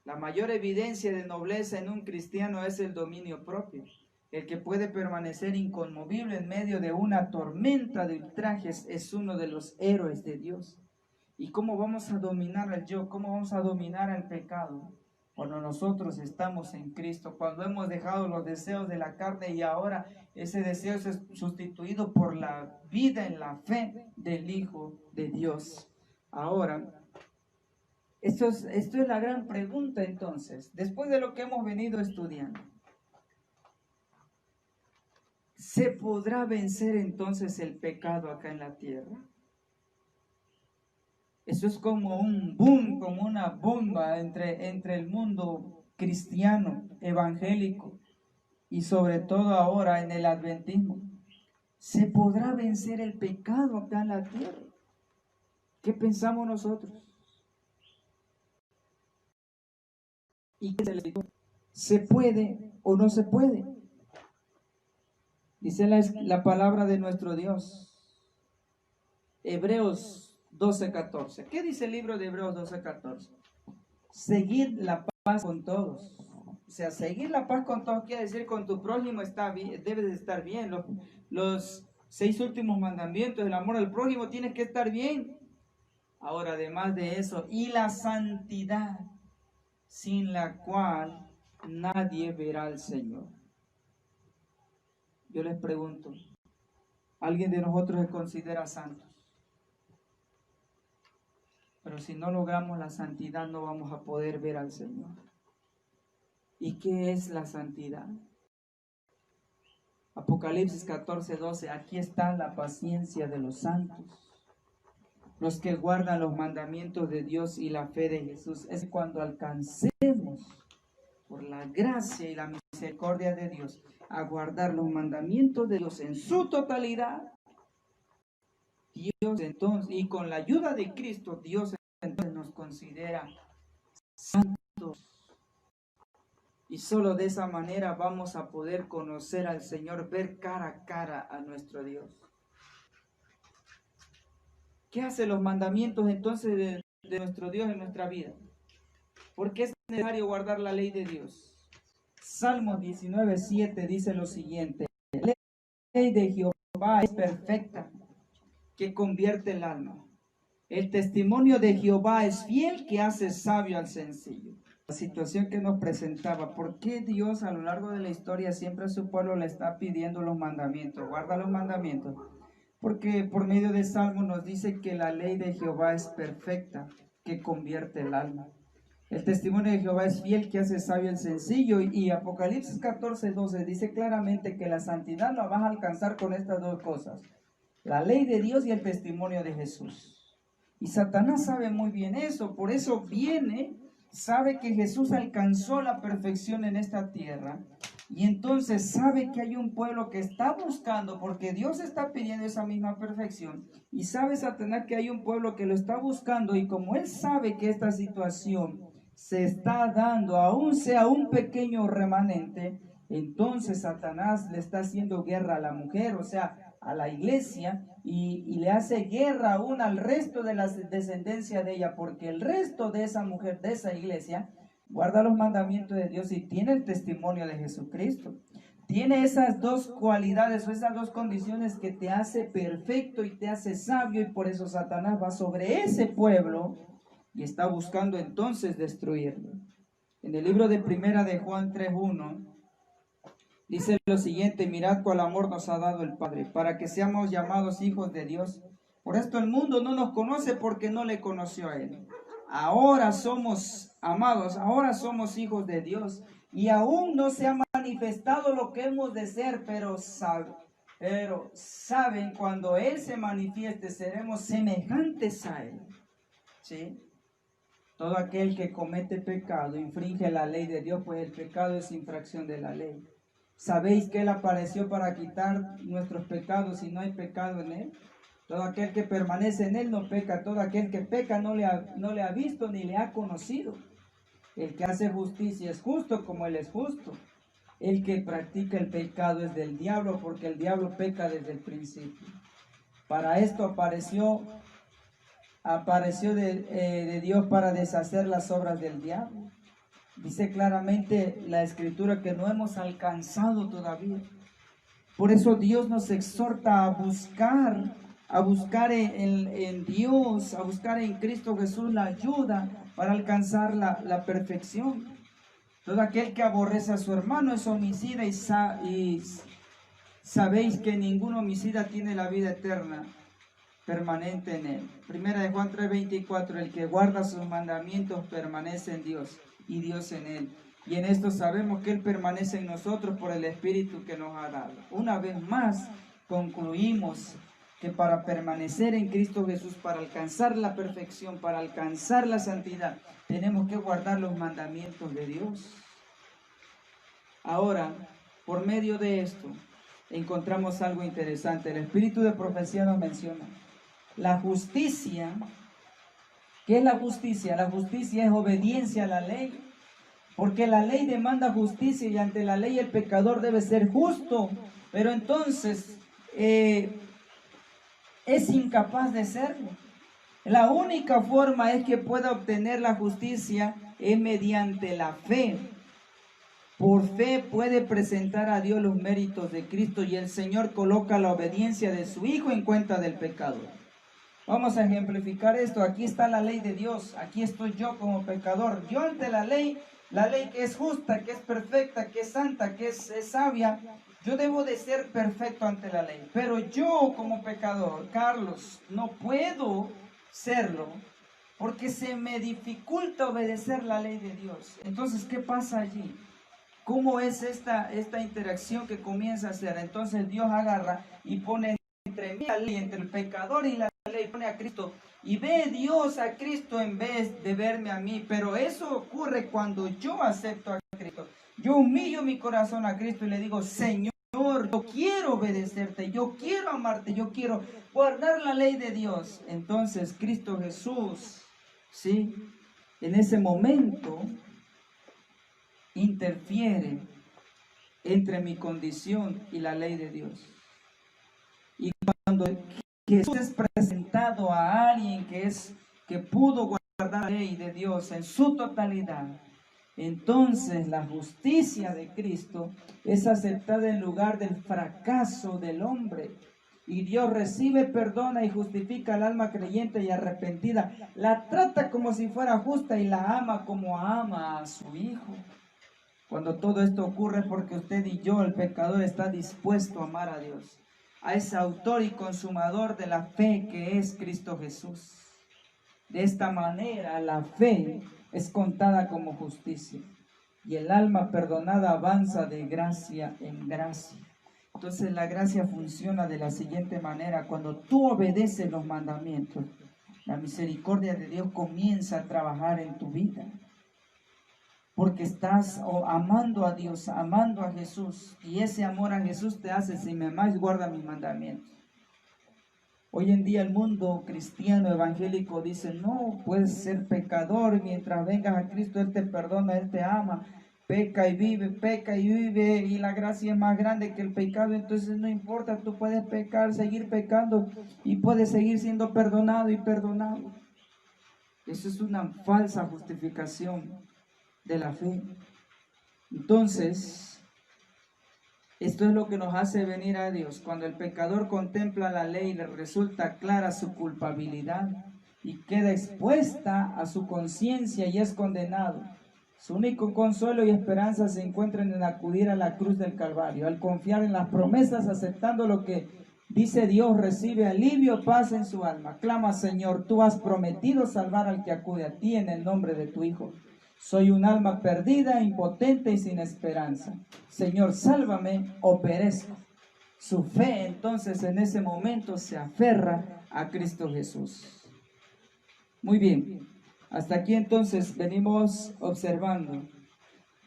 La mayor evidencia de nobleza en un cristiano es el dominio propio. El que puede permanecer inconmovible en medio de una tormenta de ultrajes es uno de los héroes de Dios. ¿Y cómo vamos a dominar al yo? ¿Cómo vamos a dominar al pecado? Cuando nosotros estamos en Cristo, cuando hemos dejado los deseos de la carne y ahora ese deseo es sustituido por la vida en la fe del Hijo de Dios. Ahora, esto es la gran pregunta entonces, después de lo que hemos venido estudiando. ¿Se podrá vencer entonces el pecado acá en la tierra? Eso es como un boom, como una bomba entre el mundo cristiano, evangélico y sobre todo ahora en el adventismo. ¿Se podrá vencer el pecado acá en la tierra? ¿Qué pensamos nosotros? ¿Y qué se puede o no se puede? Dice la palabra de nuestro Dios. Hebreos 12:14. ¿Qué dice el libro de Hebreos 12:14? Seguid la paz con todos. O sea, seguir la paz con todos quiere decir con tu prójimo está bien, debes de estar bien. Los 6 últimos mandamientos, el amor al prójimo, tienes que estar bien. Ahora, además de eso, y la santidad, sin la cual nadie verá al Señor. Yo les pregunto, ¿alguien de nosotros se considera santos? Pero si no logramos la santidad, no vamos a poder ver al Señor. ¿Y qué es la santidad? Apocalipsis 14:12, aquí está la paciencia de los santos, los que guardan los mandamientos de Dios y la fe de Jesús. Es cuando alcancemos, por la gracia y la misericordia de Dios, a guardar los mandamientos de Dios en su totalidad. Dios entonces, y con la ayuda de Cristo, Dios entonces nos considera santos. Y solo de esa manera vamos a poder conocer al Señor, ver cara a cara a nuestro Dios. ¿Qué hacen los mandamientos entonces de nuestro Dios en nuestra vida? ¿Por qué es necesario guardar la ley de Dios? Salmos 19:7 dice lo siguiente: la ley de Jehová es perfecta, que convierte el alma. El testimonio de Jehová es fiel, que hace sabio al sencillo. La situación que nos presentaba, ¿por qué Dios a lo largo de la historia siempre a su pueblo le está pidiendo los mandamientos? Guarda los mandamientos. Porque por medio de Salmo nos dice que la ley de Jehová es perfecta, que convierte el alma. El testimonio de Jehová es fiel, que hace sabio el sencillo. Y Apocalipsis 14:12 dice claramente que la santidad la vas a alcanzar con estas dos cosas: la ley de Dios y el testimonio de Jesús. Y Satanás sabe muy bien eso, por eso viene sabe que Jesús alcanzó la perfección en esta tierra, y entonces sabe que hay un pueblo que está buscando, porque Dios está pidiendo esa misma perfección, y sabe Satanás que hay un pueblo que lo está buscando, y como él sabe que esta situación se está dando, aún sea un pequeño remanente, entonces Satanás le está haciendo guerra a la mujer, o sea, a la iglesia, y le hace guerra aún al resto de la descendencia de ella, porque el resto de esa mujer, de esa iglesia, guarda los mandamientos de Dios y tiene el testimonio de Jesucristo. Tiene esas dos cualidades o esas dos condiciones que te hace perfecto y te hace sabio, y por eso Satanás va sobre ese pueblo y está buscando entonces destruirlo. En el libro de Primera de Juan 3:1 dice lo siguiente: mirad cuál amor nos ha dado el Padre, para que seamos llamados hijos de Dios. Por esto el mundo no nos conoce, porque no le conoció a Él. Ahora somos amados, ahora somos hijos de Dios, y aún no se ha manifestado lo que hemos de ser, pero saben, cuando Él se manifieste, seremos semejantes a Él. ¿Sí? Todo aquel que comete pecado infringe la ley de Dios, pues el pecado es infracción de la ley. ¿Sabéis que Él apareció para quitar nuestros pecados y no hay pecado en Él? Todo aquel que permanece en Él no peca. Todo aquel que peca no le ha visto ni le ha conocido. El que hace justicia es justo como Él es justo. El que practica el pecado es del diablo, porque el diablo peca desde el principio. Para esto apareció de Dios, para deshacer las obras del diablo. Dice claramente la Escritura que no hemos alcanzado todavía. Por eso Dios nos exhorta a buscar en Dios, a buscar en Cristo Jesús la ayuda para alcanzar la perfección. Todo aquel que aborrece a su hermano es homicida, y sabéis que ningún homicida tiene la vida eterna permanente en él. Primera de Juan 3:24: el que guarda sus mandamientos permanece en Dios y Dios en él. Y en esto sabemos que Él permanece en nosotros por el Espíritu que nos ha dado. Una vez más, concluimos que para permanecer en Cristo Jesús, para alcanzar la perfección, para alcanzar la santidad, tenemos que guardar los mandamientos de Dios. Ahora, por medio de esto, encontramos algo interesante. El Espíritu de Profecía nos menciona la justicia. ¿Qué es la justicia? La justicia es obediencia a la ley. Porque la ley demanda justicia, y ante la ley el pecador debe ser justo, pero entonces es incapaz de serlo. La única forma es que pueda obtener la justicia es mediante la fe. Por fe puede presentar a Dios los méritos de Cristo, y el Señor coloca la obediencia de su Hijo en cuenta del pecador. Vamos a ejemplificar esto. Aquí está la ley de Dios, aquí estoy yo como pecador. Yo ante la ley que es justa, que es perfecta, que es santa, que es sabia, yo debo de ser perfecto ante la ley. Pero yo como pecador, Carlos, no puedo serlo, porque se me dificulta obedecer la ley de Dios. Entonces, ¿qué pasa allí? ¿Cómo es esta interacción que comienza a hacer? Entonces Dios agarra y pone entre mí la ley, entre el pecador y la ley, pone a Cristo. Y ve Dios a Cristo en vez de verme a mí. Pero eso ocurre cuando yo acepto a Cristo. Yo humillo mi corazón a Cristo y le digo: Señor, yo quiero obedecerte, yo quiero amarte, yo quiero guardar la ley de Dios. Entonces Cristo Jesús, ¿sí?, en ese momento interfiere entre mi condición y la ley de Dios. Y cuando Jesús es presentado a alguien que pudo guardar la ley de Dios en su totalidad, entonces la justicia de Cristo es aceptada en lugar del fracaso del hombre. Y Dios recibe, perdona y justifica al alma creyente y arrepentida. La trata como si fuera justa y la ama como ama a su Hijo. Cuando todo esto ocurre, porque usted y yo, el pecador, está dispuesto a amar a Dios, a ese autor y consumador de la fe que es Cristo Jesús. De esta manera la fe es contada como justicia, y el alma perdonada avanza de gracia en gracia. Entonces la gracia funciona de la siguiente manera: cuando tú obedeces los mandamientos, la misericordia de Dios comienza a trabajar en tu vida. porque estás amando a Dios, amando a Jesús, y ese amor a Jesús te hace: si me amáis, guarda mis mandamientos. Hoy en día el mundo cristiano evangélico dice: no, puedes ser pecador, mientras vengas a Cristo Él te perdona, Él te ama. Peca y vive, y la gracia es más grande que el pecado. Entonces no importa, tú puedes pecar, seguir pecando, y puedes seguir siendo perdonado y perdonado. Eso es una falsa justificación de la fe. Entonces, esto es lo que nos hace venir a Dios. Cuando el pecador contempla la ley, le resulta clara su culpabilidad y queda expuesta a su conciencia y es condenado. Su único consuelo y esperanza se encuentran en acudir a la cruz del Calvario. Al confiar en las promesas, aceptando lo que dice Dios, recibe alivio, paz en su alma. Clama: Señor, tú has prometido salvar al que acude a ti en el nombre de tu Hijo. Soy un alma perdida, impotente y sin esperanza. Señor, sálvame o perezco. Su fe entonces en ese momento se aferra a Cristo Jesús. Muy bien, hasta aquí entonces venimos observando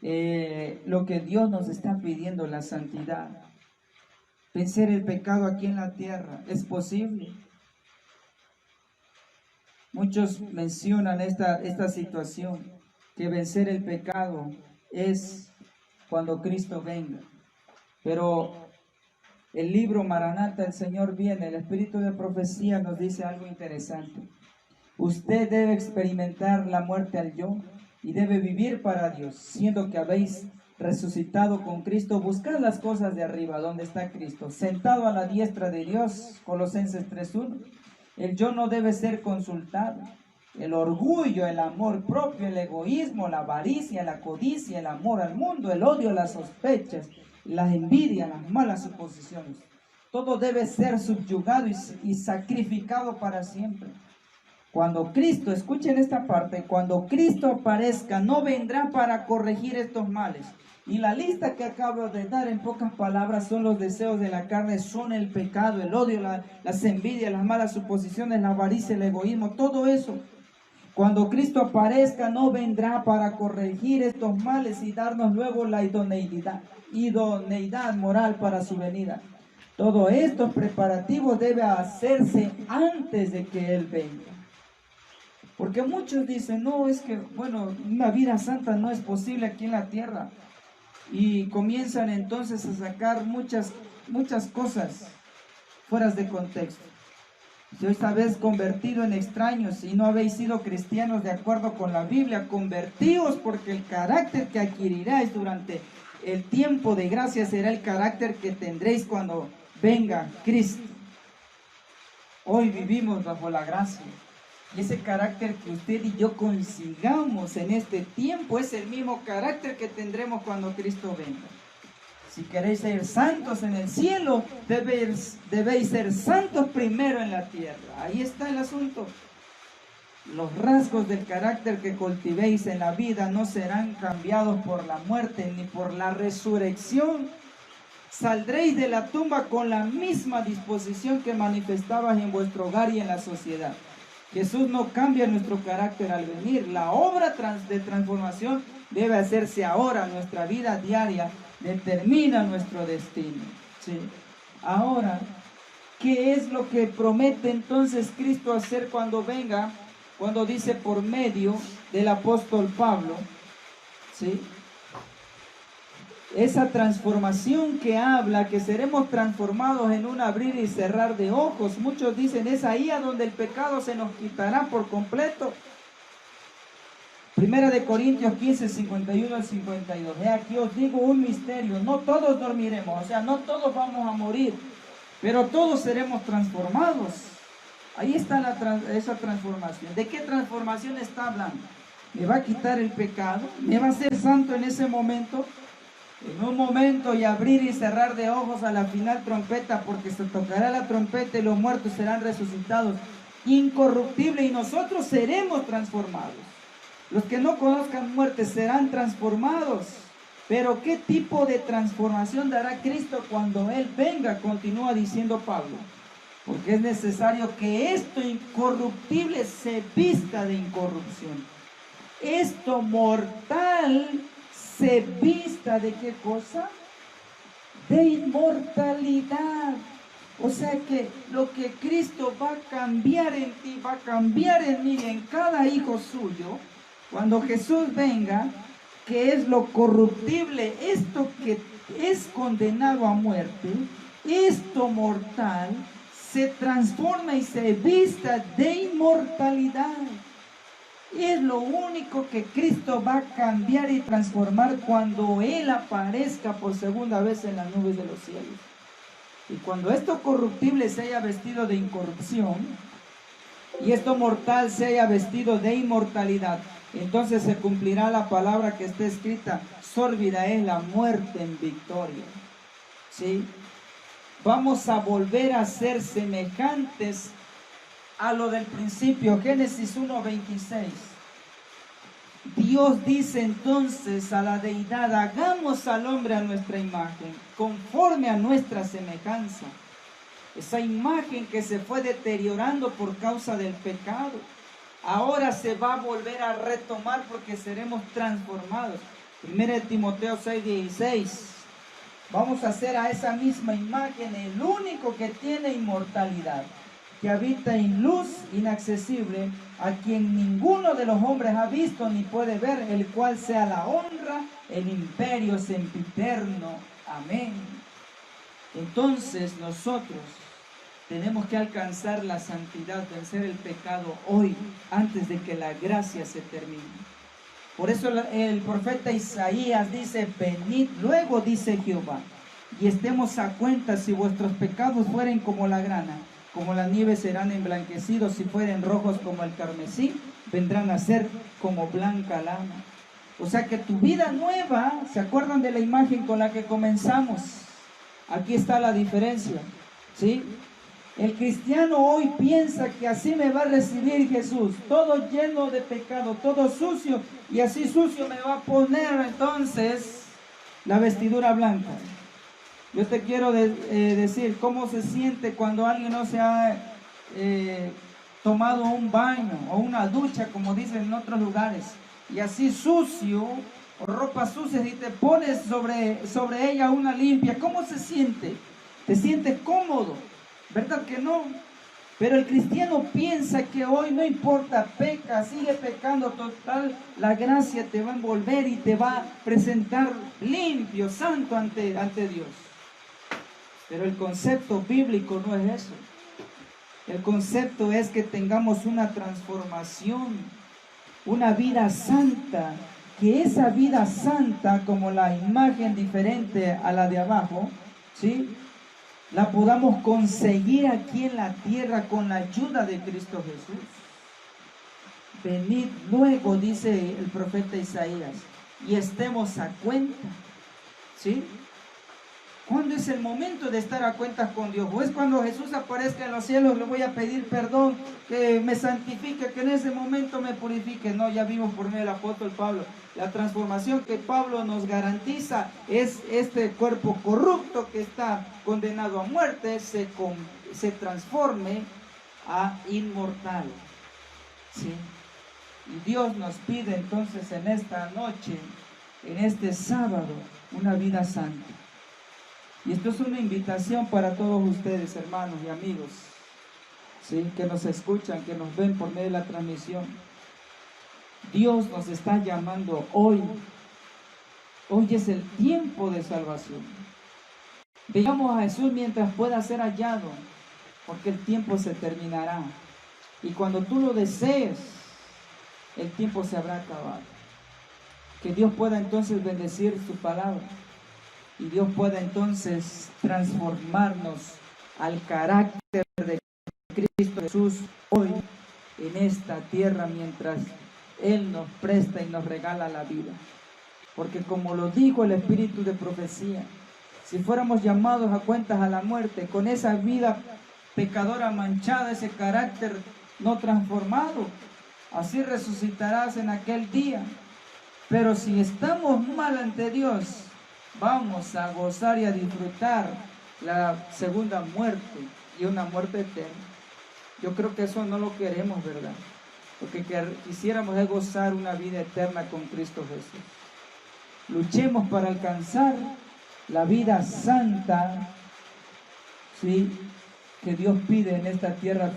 lo que Dios nos está pidiendo: la santidad. Vencer el pecado aquí en la tierra, ¿es posible? Muchos mencionan esta situación, que vencer el pecado es cuando Cristo venga. Pero el libro Maranata, el Señor viene, el Espíritu de profecía nos dice algo interesante. Usted debe experimentar la muerte al yo y debe vivir para Dios, siendo que habéis resucitado con Cristo. Buscad las cosas de arriba, donde está Cristo, sentado a la diestra de Dios. Colosenses 3:1. El yo no debe ser consultado. El orgullo, el amor propio, el egoísmo, la avaricia, la codicia, el amor al mundo, el odio, las sospechas, las envidias, las malas suposiciones, todo debe ser subyugado y sacrificado para siempre. Cuando Cristo, escuchen esta parte, cuando Cristo aparezca, no vendrá para corregir estos males. Y la lista que acabo de dar en pocas palabras son los deseos de la carne, son el pecado, el odio, las envidias, las malas suposiciones, la avaricia, el egoísmo, todo eso. Cuando Cristo aparezca, no vendrá para corregir estos males y darnos luego la idoneidad moral para su venida. Todos estos preparativos deben hacerse antes de que Él venga. Porque muchos dicen: no, es que, bueno, una vida santa no es posible aquí en la tierra. Y comienzan entonces a sacar muchas cosas fuera de contexto. Si os habéis convertido en extraños y no habéis sido cristianos de acuerdo con la Biblia, convertíos, porque el carácter que adquiriráis durante el tiempo de gracia será el carácter que tendréis cuando venga Cristo. Hoy vivimos bajo la gracia. Y ese carácter que usted y yo consigamos en este tiempo es el mismo carácter que tendremos cuando Cristo venga. Si queréis ser santos en el cielo, debéis ser santos primero en la tierra. Ahí está el asunto. Los rasgos del carácter que cultivéis en la vida no serán cambiados por la muerte ni por la resurrección. Saldréis de la tumba con la misma disposición que manifestabas en vuestro hogar y en la sociedad. Jesús no cambia nuestro carácter al venir. La obra de transformación debe hacerse ahora. Nuestra vida diaria determina nuestro destino. ¿Sí? Ahora, ¿qué es lo que promete entonces Cristo hacer cuando venga? Cuando dice por medio del apóstol Pablo, ¿sí? Esa transformación que habla, que seremos transformados en un abrir y cerrar de ojos. Muchos dicen: es ahí a donde el pecado se nos quitará por completo. Primera de Corintios 15, 51 al 52. Aquí os digo un misterio: no todos dormiremos, o sea, no todos vamos a morir, pero todos seremos transformados. Ahí está esa transformación. ¿De qué transformación está hablando? ¿Me va a quitar el pecado? ¿Me va a hacer santo en ese momento? En un momento y abrir y cerrar de ojos a la final trompeta, porque se tocará la trompeta y los muertos serán resucitados incorruptibles y nosotros seremos transformados. Los que no conozcan muerte serán transformados. Pero ¿qué tipo de transformación dará Cristo cuando Él venga? Continúa diciendo Pablo. Porque es necesario que esto incorruptible se vista de incorrupción. esto mortal se vista ¿de qué cosa? De inmortalidad. O sea que lo que Cristo va a cambiar en ti, va a cambiar en mí, en cada hijo suyo, cuando Jesús venga, que es lo corruptible, esto que es condenado a muerte, esto mortal, se transforma y se vista de inmortalidad. Es lo único que Cristo va a cambiar y transformar cuando Él aparezca por segunda vez en las nubes de los cielos. Y cuando esto corruptible se haya vestido de incorrupción y esto mortal se haya vestido de inmortalidad, entonces se cumplirá la palabra que está escrita: sórbida es la muerte en victoria. ¿Sí? Vamos a volver a ser semejantes a lo del principio. Génesis 1:26. Dios dice entonces a la deidad: hagamos al hombre a nuestra imagen, conforme a nuestra semejanza. Esa imagen que se fue deteriorando por causa del pecado, ahora se va a volver a retomar porque seremos transformados. 1 Timoteo 6:16. Vamos a hacer a esa misma imagen el único que tiene inmortalidad, que habita en luz inaccesible, a quien ninguno de los hombres ha visto ni puede ver, el cual sea la honra, el imperio sempiterno. Amén. Entonces nosotros tenemos que alcanzar la santidad, vencer el pecado hoy, antes de que la gracia se termine. Por eso el profeta Isaías dice: venid luego, dice Jehová, y estemos a cuenta. Si vuestros pecados fueren como la grana, como la nieve serán emblanquecidos; si fueren rojos como el carmesí, vendrán a ser como blanca lana. O sea que tu vida nueva, ¿se acuerdan de la imagen con la que comenzamos? Aquí está la diferencia, ¿sí? El cristiano hoy piensa que así me va a recibir Jesús, todo lleno de pecado, todo sucio, y así sucio me va a poner entonces la vestidura blanca. Yo te quiero decir cómo se siente cuando alguien no se ha tomado un baño o una ducha, como dicen en otros lugares, y así sucio, o ropa sucia, y te pones sobre ella una limpia. ¿Cómo se siente? ¿Te sientes cómodo? ¿Verdad que no? Pero el cristiano piensa que hoy no importa, peca, sigue pecando, total, la gracia te va a envolver y te va a presentar limpio, santo ante Dios. Pero el concepto bíblico no es eso. El concepto es que tengamos una transformación, una vida santa, que esa vida santa, como la imagen diferente a la de abajo, ¿sí?, la podamos conseguir aquí en la tierra con la ayuda de Cristo Jesús. Venid luego, dice el profeta Isaías, y estemos a cuenta. ¿Sí? ¿Cuándo es el momento de estar a cuentas con Dios? ¿O es cuando Jesús aparezca en los cielos, le voy a pedir perdón, que me santifique, que en ese momento me purifique? No, ya vimos por medio del apóstol Pablo. La transformación que Pablo nos garantiza es este cuerpo corrupto que está condenado a muerte, se transforme a inmortal. ¿Sí? Y Dios nos pide entonces en esta noche, en este sábado, una vida santa. Y esto es una invitación para todos ustedes, hermanos y amigos, ¿sí?, que nos escuchan, que nos ven por medio de la transmisión. Dios nos está llamando hoy. Hoy es el tiempo de salvación. Veamos a Jesús mientras pueda ser hallado, porque el tiempo se terminará. Y cuando tú lo desees, el tiempo se habrá acabado. Que Dios pueda entonces bendecir su palabra. Y Dios pueda entonces transformarnos al carácter de Cristo Jesús hoy en esta tierra, mientras Él nos presta y nos regala la vida. Porque como lo dijo el espíritu de profecía, si fuéramos llamados a cuentas a la muerte, con esa vida pecadora manchada, ese carácter no transformado, así resucitarás en aquel día. Pero si estamos mal ante Dios, vamos a gozar y a disfrutar la segunda muerte y una muerte eterna. Yo creo que eso no lo queremos, ¿verdad? Lo que quisiéramos es gozar una vida eterna con Cristo Jesús. Luchemos para alcanzar la vida santa, ¿sí?, que Dios pide en esta tierra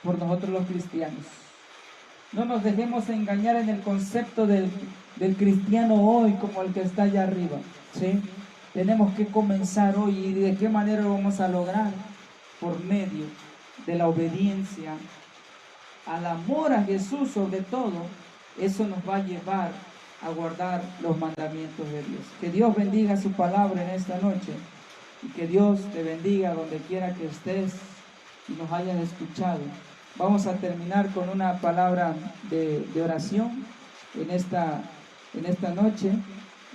por nosotros los cristianos. No nos dejemos engañar en el concepto del cristiano hoy como el que está allá arriba, ¿sí? Tenemos que comenzar hoy. ¿Y de qué manera lo vamos a lograr? Por medio de la obediencia al amor a Jesús, sobre todo. Eso nos va a llevar a guardar los mandamientos de Dios. Que Dios bendiga su palabra en esta noche y que Dios te bendiga donde quiera que estés y nos hayas escuchado. Vamos a terminar con una palabra de oración en esta noche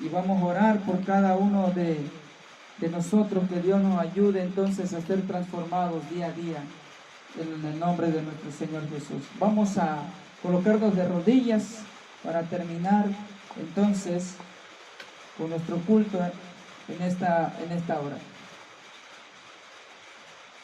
y vamos a orar por cada uno de nosotros, que Dios nos ayude entonces a ser transformados día a día en el nombre de nuestro Señor Jesús. Vamos a colocarnos de rodillas para terminar entonces con nuestro culto en esta hora.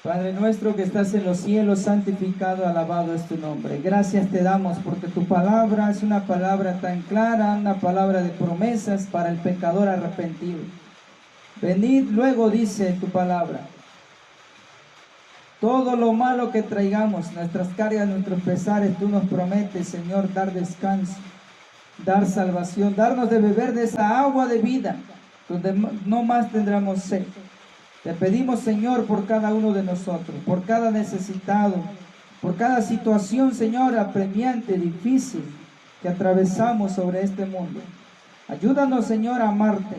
Padre nuestro que estás en los cielos, santificado, alabado es tu nombre. Gracias te damos porque tu palabra es una palabra tan clara, una palabra de promesas para el pecador arrepentido. Venid luego, dice tu palabra. Todo lo malo que traigamos, nuestras cargas, nuestros pesares, tú nos prometes, Señor, dar descanso, dar salvación, darnos de beber de esa agua de vida, donde no más tendremos sed. Te pedimos, Señor, por cada uno de nosotros, por cada necesitado, por cada situación, Señor, apremiante, difícil, que atravesamos sobre este mundo. Ayúdanos, Señor, a amarte,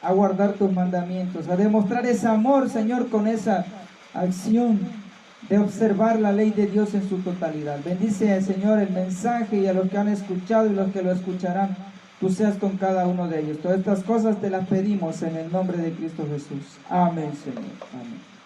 a guardar tus mandamientos, a demostrar ese amor, Señor, con esa acción de observar la ley de Dios en su totalidad. Bendice, Señor, el mensaje y a los que han escuchado y los que lo escucharán. Tú seas con cada uno de ellos. Todas estas cosas te las pedimos en el nombre de Cristo Jesús. Amén, Señor. Amén.